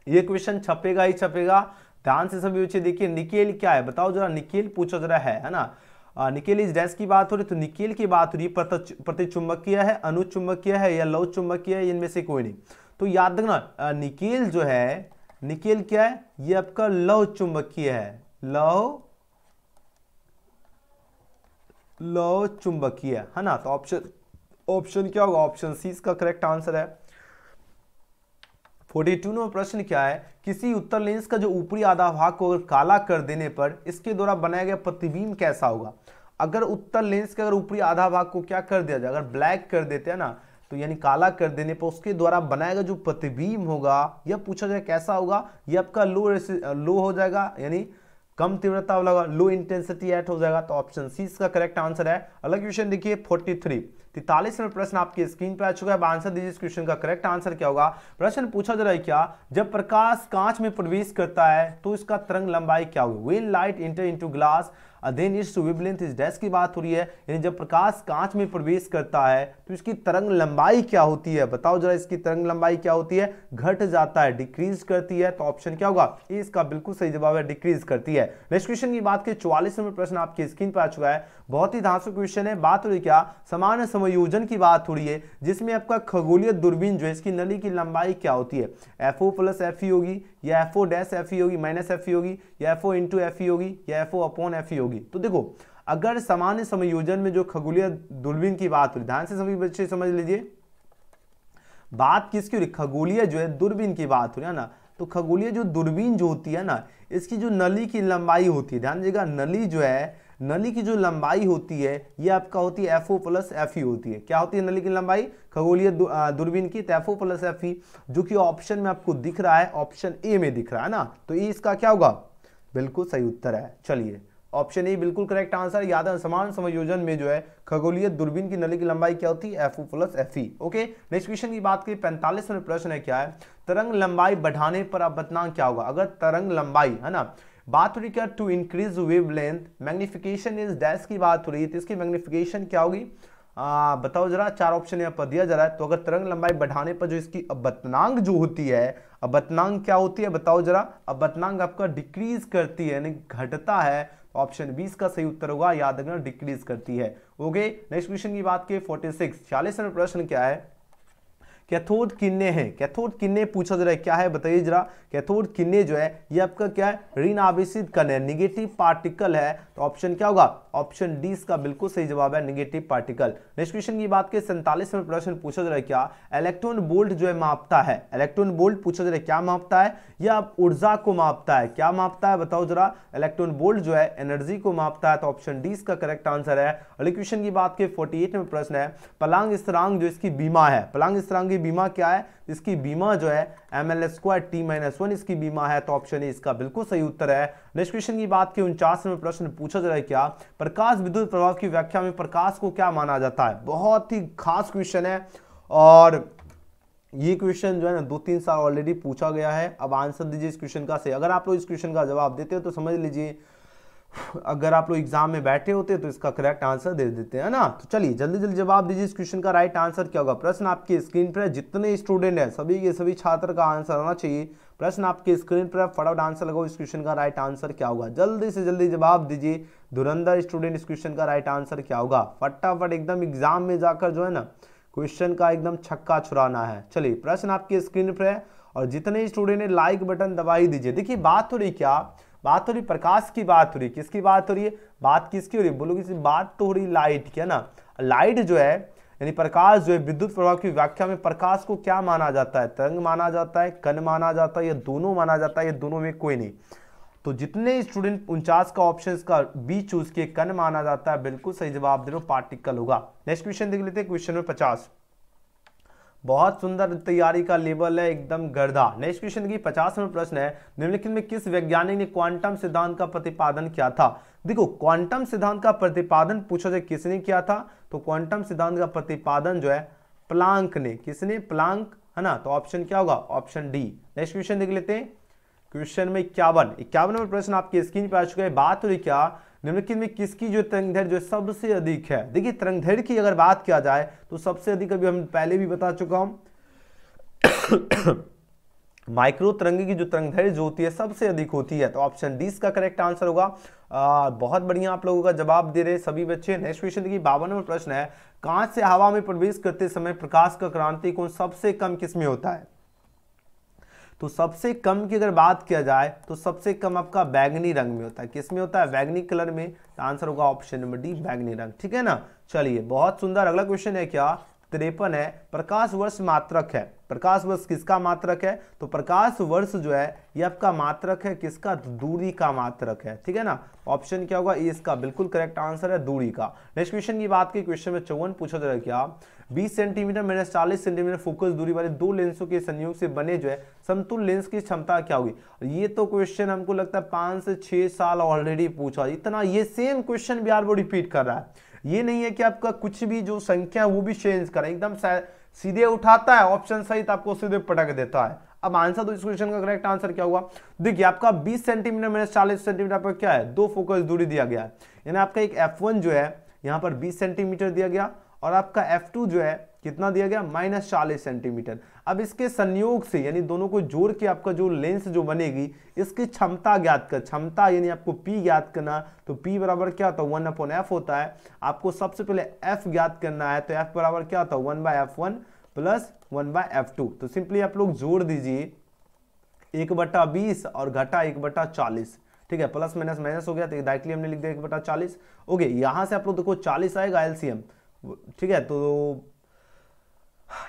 ये क्वेश्चन छपेगा ही छपेगा, ध्यान से सभी बच्चे देखिए। निकेल क्या है, बताओ जरा, निकेल पूछा जरा है ना। निकेल इस डैश की बात हो रही, तो निकेल की बात हो रही प्रतिचुंबकीय है, अनुचुंबकीय है या लौह चुंबकीय है, इनमें से कोई नहीं। तो याद रखना निकेल जो है, निकेल क्या है, ये आपका लौह चुंबकीय है, लौह चुंबकीय है ना। तो ऑप्शन क्या होगा, ऑप्शन सी इसका करेक्ट आंसर है। 42वां प्रश्न क्या है, किसी उत्तर लेंस का जो ऊपरी आधा भाग को अगर काला कर देने पर इसके द्वारा बनाया गया प्रतिबिंब कैसा होगा। अगर उत्तर लेंस के अगर ऊपरी आधा भाग को क्या कर दिया जाए, अगर ब्लैक कर देते हैं ना, तो यानी काला कर देने पर उसके द्वारा बनाया गया जो प्रतिबिंब होगा यह पूछा जाए कैसा होगा। यह आपका लो हो जाएगा, यानी कम तीव्रता वाला, लो इंटेंसिटी एट हो जाएगा। तो ऑप्शन सी इसका करेक्ट आंसर है। अलग क्वेश्चन देखिए 43वां प्रश्न आपकी स्क्रीन पे आ चुका है। आंसर दीजिए इस क्वेश्चन का करेक्ट आंसर क्या होगा। प्रश्न पूछा जा रहा है क्या, जब प्रकाश कांच में प्रवेश करता है तो इसका तरंग लंबाई क्या होगी। When light enter into glass then its wavelength is dash की बात हो रही है, यानी जब प्रकाश कांच में प्रवेश करता है तो इसकी तरंग लंबाई क्या होती है, बताओ जरा, इसकी तरंग लंबाई क्या होती है, घट जाता है, डिक्रीज करती है। तो ऑप्शन क्या होगा, ये इसका बिल्कुल सही जवाब है, डिक्रीज करती है। नेक्स्ट क्वेश्चन की बात की 44वां प्रश्न आपकी स्क्रीन पर आ चुका है, बहुत ही धांसू क्वेश्चन है। बात हो रही क्या, समान समायोजन की बात हो रही है, जिसमें आपका खगोलीय दूरबीन जो है इसकी नली की लंबाई क्या होती है, FO + FE होगी या FO - FE होगी, -FE होगी या FO × FE होगी या FO / FE होगी। तो देखो अगर सामान्य समायोजन में जो खगोलीय दूरबीन की बात हो रही, ध्यान से सभी बच्चे समझ लीजिए, बात किसकी हो रही, खगोलीय जो है दूरबीन की बात हो रही है ना। तो खगोलीय जो दूरबीन जो होती है ना, इसकी जो नली की लंबाई होती है, ध्यान दीजिएगा, नली जो है, नली की जो लंबाई होती है ये आपका होती है FO + FE होती है। क्या होती है नली की लंबाई खगोलीय दूरबीन की, FO + FE, जो कि ऑप्शन में आपको दिख रहा है, ऑप्शन ए में दिख रहा है ना। तो ये इसका क्या होगा, बिल्कुल सही उत्तर है। चलिए ऑप्शन ए बिल्कुल करेक्ट आंसर। याद है समान समायोजन में जो है खगोलीय दूरबीन की नली की लंबाई क्या होती है, FU + FE। Okay, next question की बात करें 45वां प्रश्न है क्या है, तरंग लंबाई बढ़ाने पर अपवर्तनांक क्या होगा। अगर तरंग लंबाई है ना, बात हो रही क्या, to increase wavelength magnification is dash की बात हो रही है, तो इसकी मैग्निफिकेशन क्या होगी, बताओ जरा। 4 ऑप्शन यहाँ पर दिया जा रहा है। तो अगर तरंग लंबाई बढ़ाने पर जो इसकी अपवर्तनांक जो होती है, अपवर्तनांक क्या होती है बताओ जरा। अपवर्तनांक आपका डिक्रीज करती है यानी घटता है, ऑप्शन 20 का सही उत्तर होगा, याद रखना डिक्रीज करती है। ओके, नेक्स्ट क्वेश्चन की बात की 46वां प्रश्न क्या है, कैथोड किन्ने हैं। कैथोड किन्ने पूछा जरा क्या है बताइए जरा। कैथोड किन्ने जो है ये आपका क्या है, ऋण आवेशित कण है, निगेटिव पार्टिकल है। तो ऑप्शन क्या होगा, ऑप्शन डी इसका बिल्कुल सही जवाब है, निगेटिव पार्टिकल। नेक्स्ट क्वेश्चन की बात करें 47वां प्रश्न पूछा जरा क्या, इलेक्ट्रॉन वोल्ट जो है मापता है। इलेक्ट्रॉन वोल्ट पूछा जरा क्या मापता है, या ऊर्जा को मापता है, क्या मापता है बताओ जरा। इलेक्ट्रॉन वोल्ट जो है एनर्जी को मापता है, तो ऑप्शन डी इसका करेक्ट आंसर है। अगले क्वेश्चन की बात करें 48वां प्रश्न है, प्लांक स्थिरांक जो इसकी बीमा है, प्लांक स्थिरांक की बीमा क्या है, इसकी बीमा जो है ml²t-1 इसकी बीमा है, तो ऑप्शन ए इसका बिल्कुल सही उत्तर है। नेक्स्ट क्वेश्चन की बात की 49वां प्रश्न पूछा जा रहा है क्या, प्रकाश विद्युत प्रभाव की व्याख्या में प्रकाश को क्या माना जाता है। बहुत ही खास क्वेश्चन है और ये क्वेश्चन जो है ना 2-3 साल ऑलरेडी पूछा गया है। अब आंसर दीजिए इस क्वेश्चन का सही। अगर आप लोग इस क्वेश्चन का जवाब देते हो तो समझ लीजिए, अगर आप लोग एग्जाम में बैठे होते तो इसका करेक्ट आंसर दे देते हैं ना। तो चलिए जल्दी जल्दी जवाब दीजिए इस क्वेश्चन का राइट आंसर क्या होगा। प्रश्न आपकी स्क्रीन पर है, जितने स्टूडेंट है सभी के सभी छात्र का आंसर आना चाहिए। प्रश्न आपके स्क्रीन पर, फटाफट आंसर लगाओ, इस क्वेश्चन का राइट आंसर क्या होगा। जल्दी से जल्दी जवाब दीजिए धुरंधर स्टूडेंट, इस क्वेश्चन का राइट आंसर क्या होगा। फटाफट एकदम एग्जाम में जाकर जो है ना क्वेश्चन का एकदम छक्का छुड़ाना है। चलिए प्रश्न आपके स्क्रीन पर है और जितने स्टूडेंट है लाइक बटन दबा ही दीजिए। देखिए बात हो रही क्या, बात हो रही प्रकाश की बात हो रही, किसकी बात हो रही है, बात किसकी हो रही है बोलो, किसी बात तो हो रही लाइट की है ना। लाइट जो है यानी प्रकाश जो है विद्युत प्रभाव की व्याख्या में प्रकाश को क्या माना जाता है, तरंग माना जाता है, कण माना जाता है, या दोनों माना जाता है, या दोनों में कोई नहीं। तो जितने स्टूडेंट 49 का ऑप्शन का बी चूज किए, कण माना जाता है, बिल्कुल सही जवाब दे रहे हो पार्टिकल होगा। नेक्स्ट क्वेश्चन देख लेते हैं, क्वेश्चन नंबर 50। बहुत सुंदर तैयारी का लेवल है, एकदम गर्दा। नेक्स्ट क्वेश्चन की 50वां प्रश्न है, निम्नलिखित में किस वैज्ञानिक ने क्वांटम सिद्धांत का प्रतिपादन किया था। देखो क्वांटम सिद्धांत का प्रतिपादन पूछा जाए किसने किया था, तो क्वांटम सिद्धांत का प्रतिपादन जो है प्लांक ने, किसने, प्लांक है ना। तो ऑप्शन क्या होगा, ऑप्शन डी। नेक्स्ट क्वेश्चन देख लेते हैं, क्वेश्चन में 51वां प्रश्न आपकी स्क्रीन पर आ चुका है। बात हो रही क्या, निम्नलिखित में किसकी जो तरंगदैर्घ्य जो सबसे अधिक है। देखिए तरंगदैर्घ्य की अगर बात किया जाए तो सबसे अधिक, अभी हम पहले भी बता चुका हूं माइक्रो तरंगे की जो तरंगदैर्घ्य जो होती है सबसे अधिक होती है, तो ऑप्शन डी इसका करेक्ट आंसर होगा। बहुत बढ़िया आप लोगों का जवाब दे रहे सभी बच्चे। नेक्स्ट क्वेश्चन देखिए 52वां प्रश्न है, कांच से हवा में प्रवेश करते समय प्रकाश का क्रांति कोण सबसे कम किसमें होता है। तो सबसे कम की अगर बात किया जाए तो सबसे कम आपका बैगनी रंग में होता है, किसमें होता है, बैगनी कलर में। तो आंसर होगा ऑप्शन नंबर डी, बैगनी रंग, ठीक है ना। चलिए बहुत सुंदर। अगला क्वेश्चन है क्या, 53 है, प्रकाश वर्ष मात्रक है। प्रकाश वर्ष किसका मात्रक है, तो प्रकाश वर्ष जो है ये आपका मात्रक है किसका, दूरी का मात्रक है, ठीक है ना। ऑप्शन क्या होगा, ये इसका बिल्कुल करेक्ट आंसर है, दूरी का। नेक्स्ट क्वेश्चन की बात की, क्वेश्चन में 54 पूछा जा रहा है क्या, 20 सेंटीमीटर माइनस 40 सेंटीमीटर फोकस दूरी वाले दो लेंसों के संयोग से बने जो है समतुल्य लेंस की क्षमता क्या होगी। ये तो क्वेश्चन हमको लगता है 5 से 6 साल ऑलरेडी पूछा, इतना ये सेम क्वेश्चन भी यार वो रिपीट कर रहा है। ये नहीं है कि आपका कुछ भी जो संख्या वो भी चेंज करें, एकदम सीधे उठाता है ऑप्शन सहित आपको सीधे पटक देता है। अब आंसर तो इस क्वेश्चन का करेक्ट आंसर क्या हुआ, देखिए आपका 20 सेंटीमीटर माइनस 40 सेंटीमीटर पर क्या है, दो फोकस दूरी दिया गया है, यानी आपका एक F1 जो है यहाँ पर 20 सेंटीमीटर दिया गया और आपका F2 जो है कितना दिया गया, माइनस 40 सेंटीमीटर। अब इसके संयोग से यानी दोनों को जोड़ के आपका जो लेंस जो बनेगी इसकी क्षमता ज्ञात कर, क्षमता यानी आपको P ज्ञात करना, तो P बराबर क्या होता है 1/f होता है। आपको सबसे पहले F ज्ञात करना है, तो F बराबर क्या होता है 1/f1 प्लस 1/f2। तो सिंपली आप लोग जोड़ दीजिए 1/20 और घटा 1/40, ठीक है, प्लस माइनस माइनस हो गया तो डायरेक्टली हमने लिख दिया 1/40। ओके, यहां से आप लोग देखो 40 आएगा एलसीएम, ठीक है। तो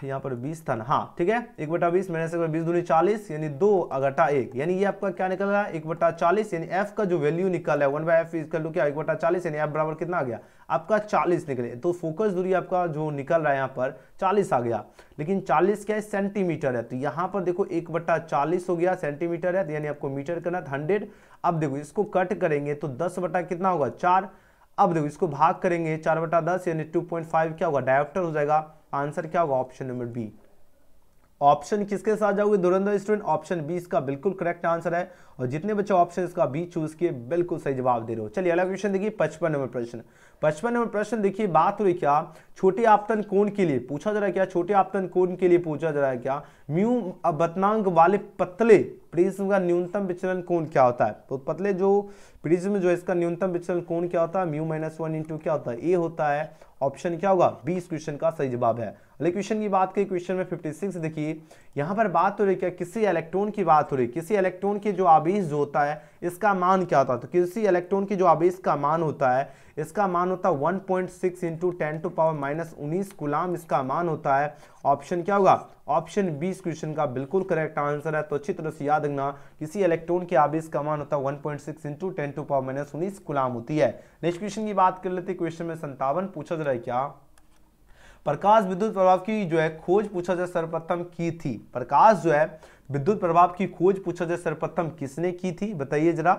यहाँ पर 20 था ना, हाँ ठीक है, 1/20 मैंने से 20 दूनी 40 यानी 2/1, यानी ये आपका क्या निकल रहा है 1/40, यानी f का जो वैल्यू निकल रहा है 1/f इक्वल टू क्या 1/40, यानी f बराबर कितना आ गया आपका 40 निकले। तो फोकस दूरी आपका जो निकल रहा है यहाँ पर 40 आ गया, लेकिन 40 क्या है सेंटीमीटर है, तो यहाँ पर देखो 1/40 हो गया सेंटीमीटर है, यानी आपको मीटर करना था 100। अब देखो इसको कट करेंगे तो 10 बटा कितना होगा 4। अब देखो इसको भाग करेंगे 4/10 यानी 2.5 क्या होगा डायोप्टर हो जाएगा। आंसर क्या होगा ऑप्शन नंबर बी। ऑप्शन किसके साथ जाओगे धुरंधर स्टूडेंट, ऑप्शन बी इसका बिल्कुल करेक्ट आंसर है। और जितने बच्चे ऑप्शन इसका बी चूज किए बिल्कुल सही जवाब दे रहे हो। चलिए अगला क्वेश्चन देखिए 55 नंबर प्रश्न। 55 नंबर प्रश्न देखिए, बात हुई क्या छोटे आपतन कोण के लिए पूछा जा रहा है, क्या छोटे आपतन कोण के लिए पूछा जा रहा है क्या म्यू बतनांक वाले पतले प्रिज्म का न्यूनतम विचलन कोण क्या होता है। तो पतले जो प्रिज्म जो इसका न्यूनतम विचलन कोण क्या होता है μ-1 इंटू क्या होता है ए होता है। ऑप्शन क्या होगा बी इस क्वेश्चन का सही जवाब है। अगले क्वेश्चन की बात करें, क्वेश्चन में 56 देखिए, यहां पर बात हो रही क्या किसी इलेक्ट्रॉन की बात हो रही, किसी इलेक्ट्रॉन के जो आवेश जो होता है इसका मान क्या होता है। तो किसी इलेक्ट्रॉन की जो आवेश का मान होता है इसका मान होता है 1.6 इंटू 10⁻⁻19 कूलाम इसका मान होता है। ऑप्शन क्या होगा ऑप्शन बी इस क्वेश्चन का बिल्कुल करेक्ट आंसर है। तो अच्छी तरह से याद रखना किसी इलेक्ट्रॉन के आवेश का मान होता है 1.6 इंटू 10⁻⁻19 कूलाम होती है। नेक्स्ट क्वेश्चन की बात कर लेते हैं, क्वेश्चन में 57 पूछा जा रहा है क्या प्रकाश विद्युत प्रभाव की जो है खोज पूछा जाए सर्वप्रथम की थी। प्रकाश जो है विद्युत प्रभाव की खोज पूछा जाए सर्वप्रथम किसने की थी बताइए जरा,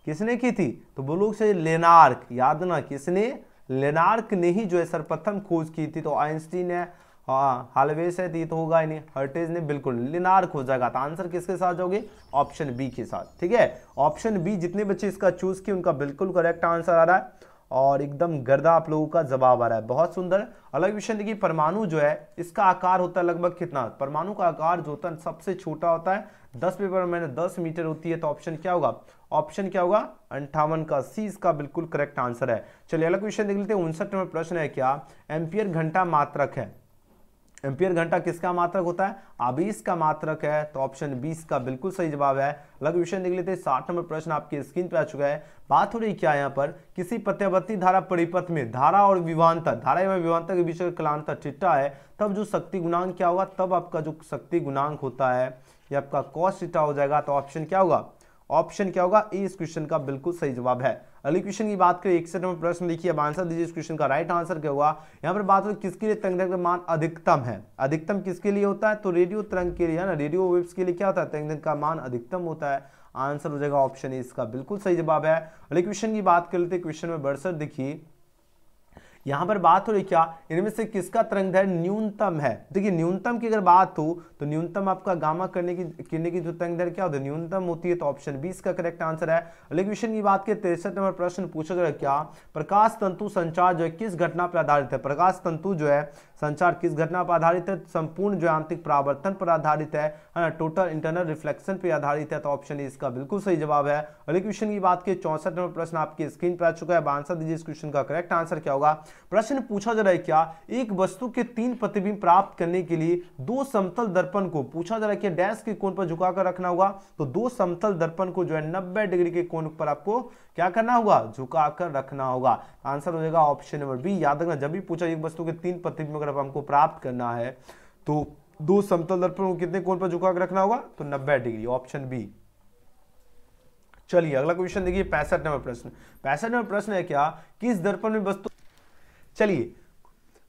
किसने की थी। तो बोलो से लेनार्क, याद ना किसने लेनार्क ने ही जो है सर्वप्रथम खोज की थी। तो आइंस्टीन है, हालवेस है, तो होगा ही नहीं, हर्टेज ने, बिल्कुल लेनार्क हो जाएगा। तो आंसर किसके साथ जाओगे ऑप्शन बी के साथ, ठीक है। ऑप्शन बी जितने बच्चे इसका चूज किए उनका बिल्कुल करेक्ट आंसर आ रहा है और एकदम गर्दा आप लोगों का जवाब आ रहा है, बहुत सुंदर। अलग विषय देखिए, परमाणु जो है इसका आकार होता है लगभग कितना, परमाणु का आकार जो होता है सबसे छोटा होता है 10 मीटर होती है। तो ऑप्शन क्या होगा ऑप्शन क्या होगा 58 का सी इसका बिल्कुल करेक्ट आंसर है। चलिए अगला क्वेश्चन देख लेते हैं। 59 नंबर प्रश्न है क्या एम्पियर घंटा मात्रक है। एम्पियर घंटा किसका मात्रक होता है आवेश का मात्रक है। तो ऑप्शन 20 का बिल्कुल सही जवाब है। अलग विषय देख लेते हैं। 60 नंबर प्रश्न आपकी स्क्रीन पे आ चुका है। बात हो रही क्या यहाँ पर किसी प्रत्यावर्ती धारा परिपथ में धारा और विभवांतर, धारा एवं विभवांतर के बीच का कलांतर थीटा है, तब जो शक्ति गुणांक क्या होगा, तब आपका जो शक्ति गुणांक होता है ये आपका cos थीटा हो जाएगा। तो ऑप्शन क्या होगा ऑप्शन क्या होगा ए इस क्वेश्चन का बिल्कुल सही जवाब है। अगले क्वेश्चन की बात करें 61 नंबर प्रश्न देखिए, अब आंसर दीजिए इस क्वेश्चन का। राइट आंसर क्या होगा यहाँ पर बात हो किसके लिए तरंग दैर्घ्य मान अधिकतम है। अधिकतम किसके लिए होता है तो रेडियो तरंग के लिए है ना, रेडियो वेव्स के लिए क्या होता है तरंग दैर्घ्य का मान अधिकतम होता है। आंसर हो जाएगा ऑप्शन ए इसका बिल्कुल सही जवाब है। अगले क्वेश्चन की बात कर लेते हैं। क्वेश्चन में 62 देखिए, यहां पर बात हो रही क्या इनमें से किसका तरंगदैर्घ्य न्यूनतम है। देखिए न्यूनतम की अगर बात हो तो न्यूनतम आपका गामा किरण की जो तरंगदैर्घ्य क्या होती है न्यूनतम होती है। तो ऑप्शन 20 का करेक्ट आंसर है। अगले क्वेश्चन की बात करें 63 नंबर प्रश्न पूछा गया क्या प्रकाश तंतु संचार जो है किस घटना पर आधारित है। प्रकाश तंतु जो है संचार किस घटना पर आधारित है, संपूर्ण जो आंतरिक परावर्तन पर आधारित है ना, टोटल इंटरनल रिफ्लेक्शन पर आधारित है। तो ऑप्शन ए इसका बिल्कुल सही जवाब है। अगले क्वेश्चन की बात करें 64 नंबर प्रश्न आपकी स्क्रीन पर आ चुका है। आंसर दीजिए इस क्वेश्चन का करेक्ट आंसर क्या होगा। प्रश्न पूछा जा रहा है क्या एक वस्तु के 3 प्रतिबिंब प्राप्त करने के लिए 2 समतल दर्पण को पूछा जा रहा है कि डैश के कोण पर झुकाकर रखना होगा। तो 2 समतल दर्पण को जो है 90 डिग्री के कोण पर आपको क्या करना होगा झुकाकर रखना होगा। आंसर हो जाएगा ऑप्शन नंबर बी। याद रखना जब भी पूछा एक वस्तु के 3 प्रतिबिंब अगर हमको प्राप्त करना है तो 2 समतल दर्पण को कितने कोण पर झुकाकर रखना होगा तो 90 डिग्री, ऑप्शन बी। चलिए अगला क्वेश्चन देखिए 65 नंबर प्रश्न। 65 नंबर प्रश्न है क्या किस दर्पण में वस्तु, चलिए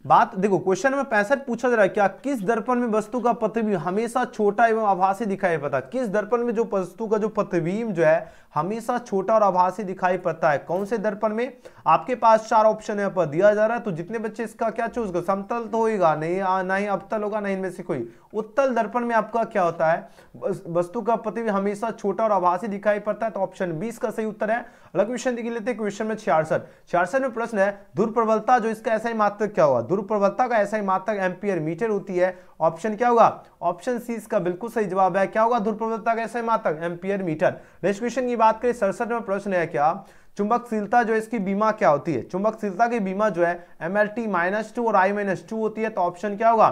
बात देखो क्वेश्चन नंबर 65 पूछा जा रहा है क्या किस दर्पण में वस्तु का प्रतिबिंब हमेशा छोटा एवं आभासी दिखाई पड़ता है। किस दर्पण में जो वस्तु का जो प्रतिबिंब जो है हमेशा छोटा और आभासी दिखाई पड़ता है, कौन से दर्पण में। आपके पास 4 ऑप्शन यहाँ पर दिया जा रहा है। तो जितने बच्चे इसका क्या चूज कर, समतल तो होगा नहीं, ना ही अवतल होगा, नहीं इनमें से कोई। उत्तल दर्पण में आपका क्या होता है वस्तु का प्रतिबिंब हमेशा छोटा और आभासी दिखाई पड़ता है। तो ऑप्शन 20 का सही उत्तर है। अलग क्वेश्चन देख लेते हैं। क्वेश्चन में 66 में प्रश्न है ध्रुव प्रबलता जो इसका ऐसा ही मात्रक क्या होगा। ध्रुव प्रबलता का ऐसा ही मात्रक एम्पियर मीटर होती है। ऑप्शन क्या होगा ऑप्शन सी इसका बिल्कुल सही जवाब है। क्या होगा ध्रुव प्रबलता का ऐसा ही मात्रक एम्पियर मीटर। नेक्स्ट क्वेश्चन की बात करें 67 में प्रश्न है क्या चुंबकशीलता जो इसकी बीमा क्या होती है। चुंबकशीलता की बीमा जो है MLT-2 और I-2 होती है। तो ऑप्शन क्या होगा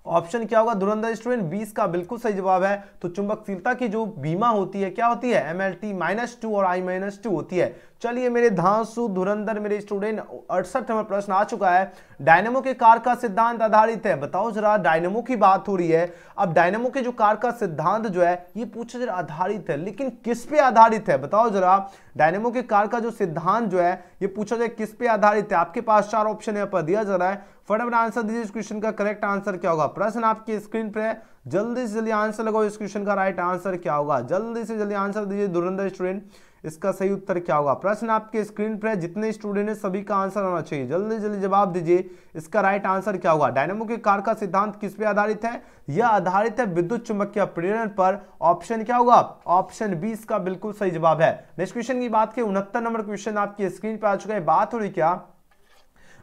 ऑप्शन क्या होगा धुरंधर स्टूडेंट 20 का बिल्कुल सही जवाब है। तो चुंबकशीलता की जो बीमा होती है क्या होती है, MLT-2 और I-2 होती है। चलिए मेरे धांसू धुरंधर मेरे स्टूडेंट 68 नंबर प्रश्न आ चुका है। डायनेमो के कार्य का सिद्धांत आधारित है, बताओ जरा, डायनेमो की बात हो रही है। अब डायनेमो के जो कार्य का सिद्धांत जो है ये पूछा जरा आधारित है, लेकिन किस पे आधारित है बताओ जरा। डायनेमो के कार्य का जो सिद्धांत जो है ये पूछा जाए किस पे आधारित है। आपके पास 4 ऑप्शन यहाँ पर दिया जा रहा है, फटाफट आंसर दीजिए। इस क्वेश्चन का करेक्ट आंसर क्या होगा, प्रश्न आपकी स्क्रीन पर है, जल्दी से जल्दी आंसर लगाओ। इस क्वेश्चन का राइट आंसर क्या होगा, जल्दी से जल्दी आंसर दीजिए धुरंधर स्टूडेंट, इसका सही उत्तर क्या होगा। प्रश्न आपके स्क्रीन पर है, जितने स्टूडेंट हैं सभी का आंसर आना चाहिए, जल्दी जल्दी जवाब दीजिए, इसका राइट आंसर क्या होगा। डायनेमो के कार्य का सिद्धांत किस पे आधारित है, यह आधारित है विद्युत चुंबकीय प्रेरण पर। ऑप्शन क्या होगा, ऑप्शन 20 का बिल्कुल सही जवाब है। नेक्स्ट क्वेश्चन की बात की 69 नंबर क्वेश्चन आपकी स्क्रीन पर आ चुका है। बात हो रही क्या,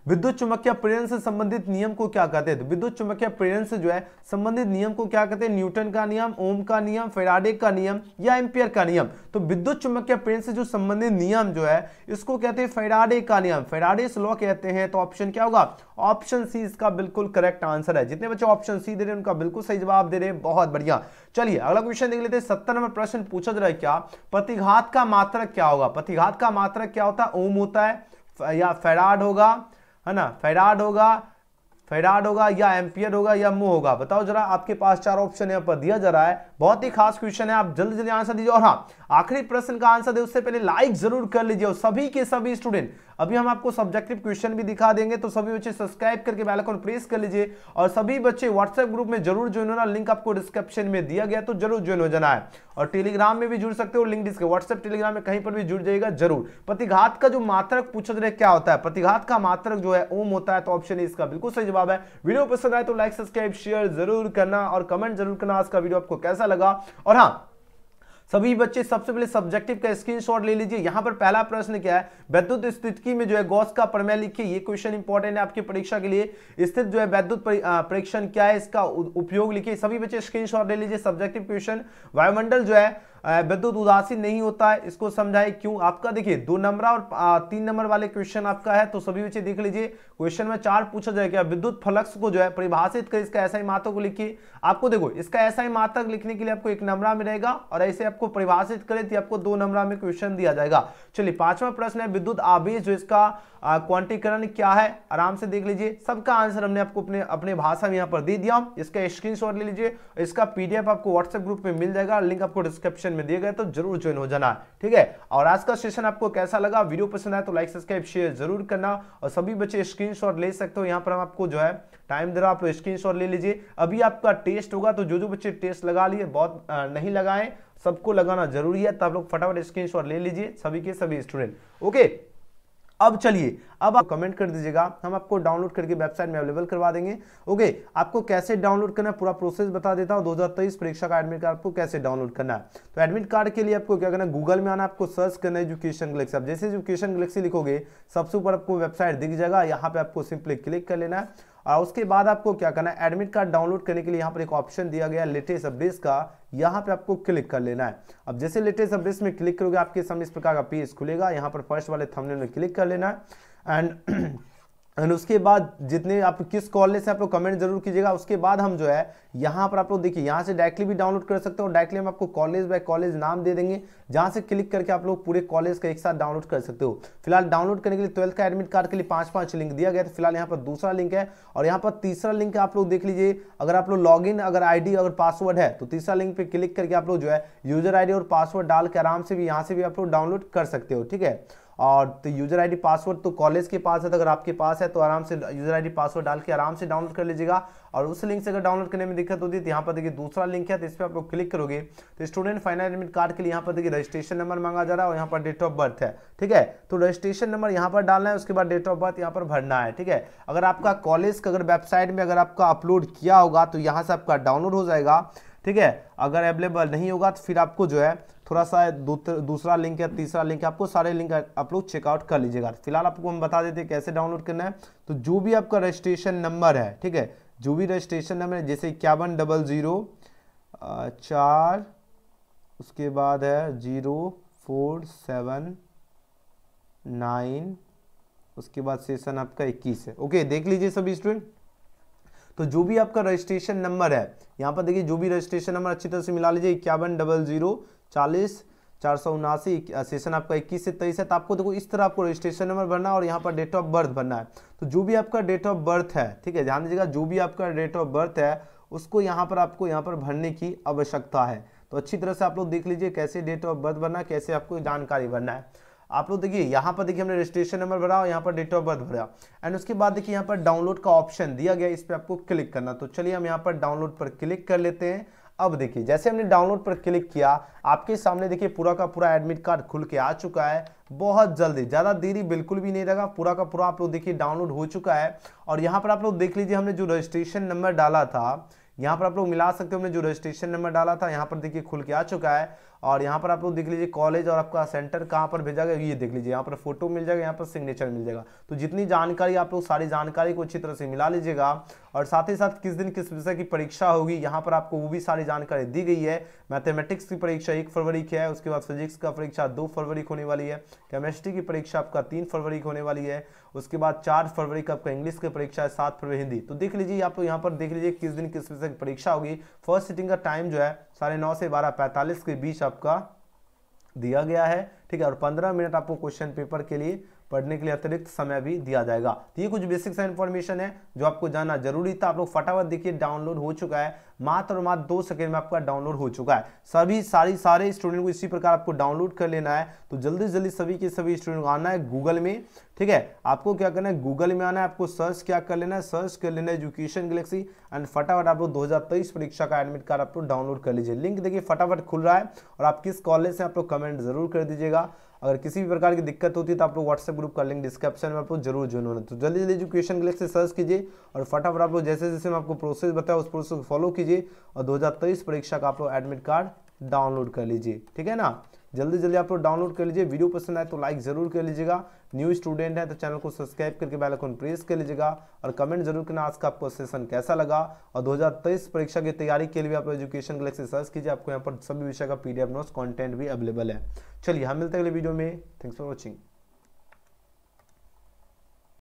विद्युत चुंबकीय प्रेरण से संबंधित नियम को क्या कहते हैं। तो विद्युत चुंबकीय प्रेरण से जो है संबंधित नियम को क्या कहते हैं, न्यूटन का नियम, ओम का नियम, फैराडे का नियम या एम्पियर का नियम। तो विद्युत चुंबकीय प्रेरण से जो संबंधित नियम जो है इसको कहते हैं फैराडे का नियम, फैराडेस लॉ कहते हैं। तो ऑप्शन क्या होगा, ऑप्शन सी इसका बिल्कुल करेक्ट आंसर है। जितने बच्चे ऑप्शन सी दे रहे हैं उनका बिल्कुल सही जवाब दे रहे हैं, बहुत बढ़िया। चलिए अगला क्वेश्चन देख लेते हैं। 70 नंबर प्रश्न पूछा जा रहा है क्या, प्रतिघात का मात्रक क्या होगा। प्रतिघात का मात्रक क्या होता है, ओम होता है या फैराड होगा, है ना, फैराड होगा या एम्पियर होगा या मो होगा, बताओ जरा। आपके पास 4 ऑप्शन यहाँ पर दिया जा रहा है, बहुत ही खास क्वेश्चन है, आप जल्दी जल्दी आंसर दीजिए। और हाँ, आखिरी प्रश्न का आंसर दे उससे पहले लाइक जरूर कर लीजिए। और सभी के सभी स्टूडेंट, अभी हम आपको सब्जेक्टिव क्वेश्चन भी दिखा देंगे, तो सभी बच्चे सब्सक्राइब करके बेल आइकन प्रेस कर लीजिए। और सभी बच्चे व्हाट्सएप ग्रुप में जरूर ज्वाइन होना, लिंक आपको डिस्क्रिप्शन में दिया गया, तो जरूर ज्वाइन हो जाना है। और टेलीग्राम में भी जुड़ सकते हो, लिंक डिस्क्रिप्शन, व्हाट्सएप टेलीग्राम में कहीं पर भी जुड़ जाएगा जरूर। प्रतिघात का जो मात्रक पूछा जा रहा है क्या होता है, प्रतिघात का मात्रक जो है ओम होता है। तो ऑप्शन इसका बिल्कुल सही जवाब है। वीडियो पसंद आए तो लाइक सब्सक्राइब शेयर जरूर करना और कमेंट जरूर करना आज का वीडियो आपको कैसा लगा। और हाँ, सभी बच्चे सबसे पहले सब्जेक्टिव का स्क्रीनशॉट ले लीजिए। यहां पर पहला प्रश्न क्या है, विद्युत स्थितिकी में जो है गॉस का प्रमेय लिखिए। ये क्वेश्चन इंपॉर्टेंट है आपकी परीक्षा के लिए। स्थित जो है विद्युत परीक्षण क्या है, इसका उपयोग लिखिए। सभी बच्चे स्क्रीनशॉट ले लीजिए। सब्जेक्टिव क्वेश्चन, वायुमंडल जो है विद्युत उदासीन नहीं होता है, इसको समझाए क्यों। आपका देखिए 2 नंबर और 3 नंबर वाले क्वेश्चन आपका है, तो सभी बच्चे देख लीजिए। क्वेश्चन में 4 पूछा जाएगा, विद्युत फ्लक्स को जो है परिभाषित कर, इसका ऐसा ही मात्रक को लिखिए। आपको देखो इसका ऐसा ही मात्रक लिखने के लिए आपको 1 नंबर मिलेगा, और ऐसे आपको परिभाषित करे तो आपको 2 नंबर में क्वेश्चन दिया जाएगा। चलिए 5वां प्रश्न है, विद्युत आवेश जो इसका क्वांटीकरण क्या है, आराम से देख लीजिए। सबका आंसर हमने आपको अपने भाषा में यहाँ पर दे दिया, इसका स्क्रीनशॉट ले लीजिए। इसका पीडीएफ आपको व्हाट्सएप ग्रुप में मिल जाएगा, लिंक आपको डिस्क्रिप्शन में दिए गए, तो जरूर ज्वाइन हो जाना, ठीक है। और आज का सेशन आपको कैसा लगा, वीडियो पसंद आए तो लाइक सब्सक्राइब शेयर जरूर करना। और सभी बच्चे स्क्रीनशॉट ले सकते हो, यहाँ पर हम आपको जो है टाइम दे रहा, आप स्क्रीनशॉट ले लीजिए। अभी आपका टेस्ट होगा, तो जो बच्चे टेस्ट लगा लिए, बहुत नहीं लगाए, सबको लगाना जरूरी है, तब लोग फटाफट स्क्रीनशॉट ले लीजिए, सभी के सभी स्टूडेंट, ओके। अब चलिए, अब आप कमेंट कर दीजिएगा, हम आपको डाउनलोड करके वेबसाइट में अवेलेबल करवा देंगे, ओके। आपको कैसे डाउनलोड करना है पूरा प्रोसेस बता देता हूं। 2023 परीक्षा का एडमिट कार्ड आपको कैसे डाउनलोड करना है। तो एडमिट कार्ड के लिए आपको क्या करना है, गूगल में आना, आपको सर्च करना है एजुकेशन गैलेक्सी। अब जैसे एजुकेशन गैलेक्सी लिखोगे, सबसे ऊपर आपको वेबसाइट दिख जाएगा, यहाँ पे आपको सिंपली क्लिक कर लेना है। और उसके बाद आपको क्या करना है, एडमिट कार्ड डाउनलोड करने के लिए यहाँ पर एक ऑप्शन दिया गया लेटेस्ट अपडेट्स का, यहाँ पे आपको क्लिक कर लेना है। अब जैसे लेटेस्ट अपडेट्स में क्लिक करोगे, आपके सामने इस प्रकार का पेज खुलेगा, यहाँ पर फर्स्ट वाले थंबनेल में क्लिक कर लेना है। एंड उसके बाद जितने आप किस कॉलेज से आप लोग कमेंट जरूर कीजिएगा। उसके बाद हम जो है यहाँ पर आप लोग देखिए, यहाँ से डायरेक्टली भी डाउनलोड कर सकते हो। डायरेक्टली हम आपको कॉलेज बाय कॉलेज नाम दे देंगे, जहाँ से क्लिक करके आप लोग पूरे कॉलेज का एक साथ डाउनलोड कर सकते हो। फिलहाल डाउनलोड करने के लिए 12th का एडमिट कार्ड के लिए 5 लिंक दिया गया था। फिलहाल यहाँ पर दूसरा लिंक है, और यहाँ पर तीसरा लिंक आप लोग देख लीजिए। अगर आप लोग लॉगिन, अगर आईडी, अगर पासवर्ड है, तो तीसरा लिंक पे क्लिक करके आप लोग जो है यूजर आईडी और पासवर्ड डाल के आराम से भी यहाँ से भी आप लोग डाउनलोड कर सकते हो, ठीक है। और तो यूजर आईडी पासवर्ड तो कॉलेज के पास है, तो अगर आपके पास है तो आराम से यूजर आईडी पासवर्ड डाल के आराम से डाउनलोड कर लीजिएगा। और उस लिंक से अगर डाउनलोड करने में दिक्कत होती है तो यहाँ पर देखिए दूसरा लिंक है, तो इस पर आप लोग क्लिक करोगे तो स्टूडेंट फाइनल एडमिट कार्ड के लिए यहाँ पर देखिए रजिस्ट्रेशन नंबर मांगा जा रहा है, और यहाँ पर डेट ऑफ बर्थ है, ठीक है। तो रजिस्ट्रेशन नंबर यहाँ पर डालना है, उसके बाद डेट ऑफ बर्थ यहाँ पर भरना है, ठीक है। अगर आपका कॉलेज का अगर वेबसाइट में अगर आपका अपलोड किया होगा तो यहाँ से आपका डाउनलोड हो जाएगा, ठीक है। अगर अवेलेबल नहीं होगा तो फिर आपको जो है थोड़ा सा दूसरा लिंक है, तीसरा लिंक है, आपको सारे लिंक आप लोग चेकआउट कर लीजिएगा। फिलहाल आपको हम बता देते हैं कैसे डाउनलोड करना है। तो जो भी आपका रजिस्ट्रेशन नंबर है, ठीक है, जो भी रजिस्ट्रेशन नंबर है, जैसे 5100-4, उसके बाद है 0479, उसके बाद सेशन आपका 21 है, ओके। देख लीजिए सभी स्टूडेंट। तो जो भी आपका रजिस्ट्रेशन नंबर है, यहाँ पर देखिए जो भी रजिस्ट्रेशन नंबर अच्छी तरह से मिला लीजिए, 510040 479, सेशन आपका 21 से 23 है। तो आपको देखो इस तरह आपको रजिस्ट्रेशन नंबर भरना है और यहाँ पर डेट ऑफ बर्थ भरना है। तो जो भी आपका डेट ऑफ बर्थ है, ठीक है, ध्यान दीजिएगा, जो भी आपका डेट ऑफ बर्थ है उसको यहाँ पर आपको यहाँ पर भरने की आवश्यकता है। तो अच्छी तरह से आप लोग देख लीजिए कैसे डेट ऑफ बर्थ भरना है, कैसे आपको जानकारी भरना है। आप लोग देखिए यहाँ पर देखिए हमने रजिस्ट्रेशन नंबर भरा और यहाँ पर डेट ऑफ बर्थ भरा एंड उसके बाद देखिए यहाँ पर डाउनलोड का ऑप्शन दिया गया, इस पर आपको क्लिक करना। तो चलिए हम यहाँ पर डाउनलोड पर क्लिक कर लेते हैं। अब देखिए जैसे हमने डाउनलोड पर क्लिक किया, आपके सामने देखिए पूरा का पूरा एडमिट कार्ड खुल के आ चुका है। बहुत जल्दी, ज़्यादा देरी बिल्कुल भी नहीं लगा, पूरा का पूरा आप लोग देखिए डाउनलोड हो चुका है। और यहाँ पर आप लोग देख लीजिए हमने जो रजिस्ट्रेशन नंबर डाला था, यहाँ पर आप लोग मिला सकते हो, हमने जो रजिस्ट्रेशन नंबर डाला था यहाँ पर देखिए खुल के आ चुका है। और यहाँ पर आप लोग देख लीजिए कॉलेज और आपका सेंटर कहाँ पर भेजा गया ये देख लीजिए, यहाँ पर फोटो मिल जाएगा, यहाँ पर सिग्नेचर मिल जाएगा। तो जितनी जानकारी आप लोग सारी जानकारी को अच्छी तरह से मिला लीजिएगा। और साथ ही साथ किस दिन किस विषय की परीक्षा होगी यहाँ पर आपको वो भी सारी जानकारी दी गई है। मैथमेटिक्स की परीक्षा 1 फरवरी की है, उसके बाद फिजिक्स का परीक्षा 2 फरवरी को होने वाली है, केमिस्ट्री की परीक्षा आपका 3 फरवरी को होने वाली है, उसके बाद 4 फरवरी का आपका इंग्लिश की परीक्षा है, 7 फरवरी हिंदी। तो देख लीजिए आप लोग यहाँ पर देख लीजिए किस दिन किस विषय की परीक्षा होगी। फर्स्ट सिटिंग का टाइम जो है 9:30 से 12:45 के बीच आपका दिया गया है, ठीक है। और 15 मिनट आपको क्वेश्चन पेपर के लिए पढ़ने के लिए अतिरिक्त समय भी दिया जाएगा। तो ये कुछ बेसिक सा इन्फॉर्मेशन है जो आपको जानना जरूरी था। आप लोग फटाफट देखिए डाउनलोड हो चुका है, मात्र और मात्र 2 सेकंड में आपका डाउनलोड हो चुका है। सारे स्टूडेंट को इसी प्रकार आपको डाउनलोड कर लेना है। तो जल्दी जल्दी सभी के सभी स्टूडेंट को आना है गूगल में, ठीक है। आपको क्या करना है, गूगल में आना है, आपको सर्च क्या कर लेना है, सर्च कर लेना है एजुकेशन गैलेक्सी एंड फटाफट आप लोग 2023 परीक्षा का एडमिट कार्ड आप लोग डाउनलोड कर लीजिए। लिंक देखिए फटाफट खुल रहा है और आप किस कॉलेज से आप लोग कमेंट जरूर कर दीजिएगा। अगर किसी भी प्रकार की दिक्कत होती है तो आप लोग व्हाट्सएप ग्रुप का लिंक डिस्क्रिप्शन में आप लोग जरूर ज्वाइन होना। तो जल्दी जल्दी एजुकेशन गैलेक्सी सर्च कीजिए और फटाफट आप लोग जैसे जैसे मैं आपको प्रोसेस बताया उस प्रोसेस को फॉलो कीजिए और 2023 परीक्षा का आप लोग एडमिट कार्ड डाउनलोड कर लीजिए, ठीक है ना। जल्दी जल्दी आप लोग डाउनलोड कर लीजिए। वीडियो पसंद आए तो लाइक जरूर कर लीजिएगा। न्यू स्टूडेंट है तो चैनल को सब्सक्राइब करके बेल आइकन प्रेस कर लीजिएगा और कमेंट जरूर करना आज का आपको सेशन कैसा लगा। और 2023 परीक्षा की तैयारी के लिए आप एजुकेशन गैलेक्सी सर्च कीजिए, आपको यहाँ पर सभी विषय का PDF नोट्स कंटेंट भी अवेलेबल है। चलिए हम मिलते हैं अगले वीडियो में। Thanks for watching.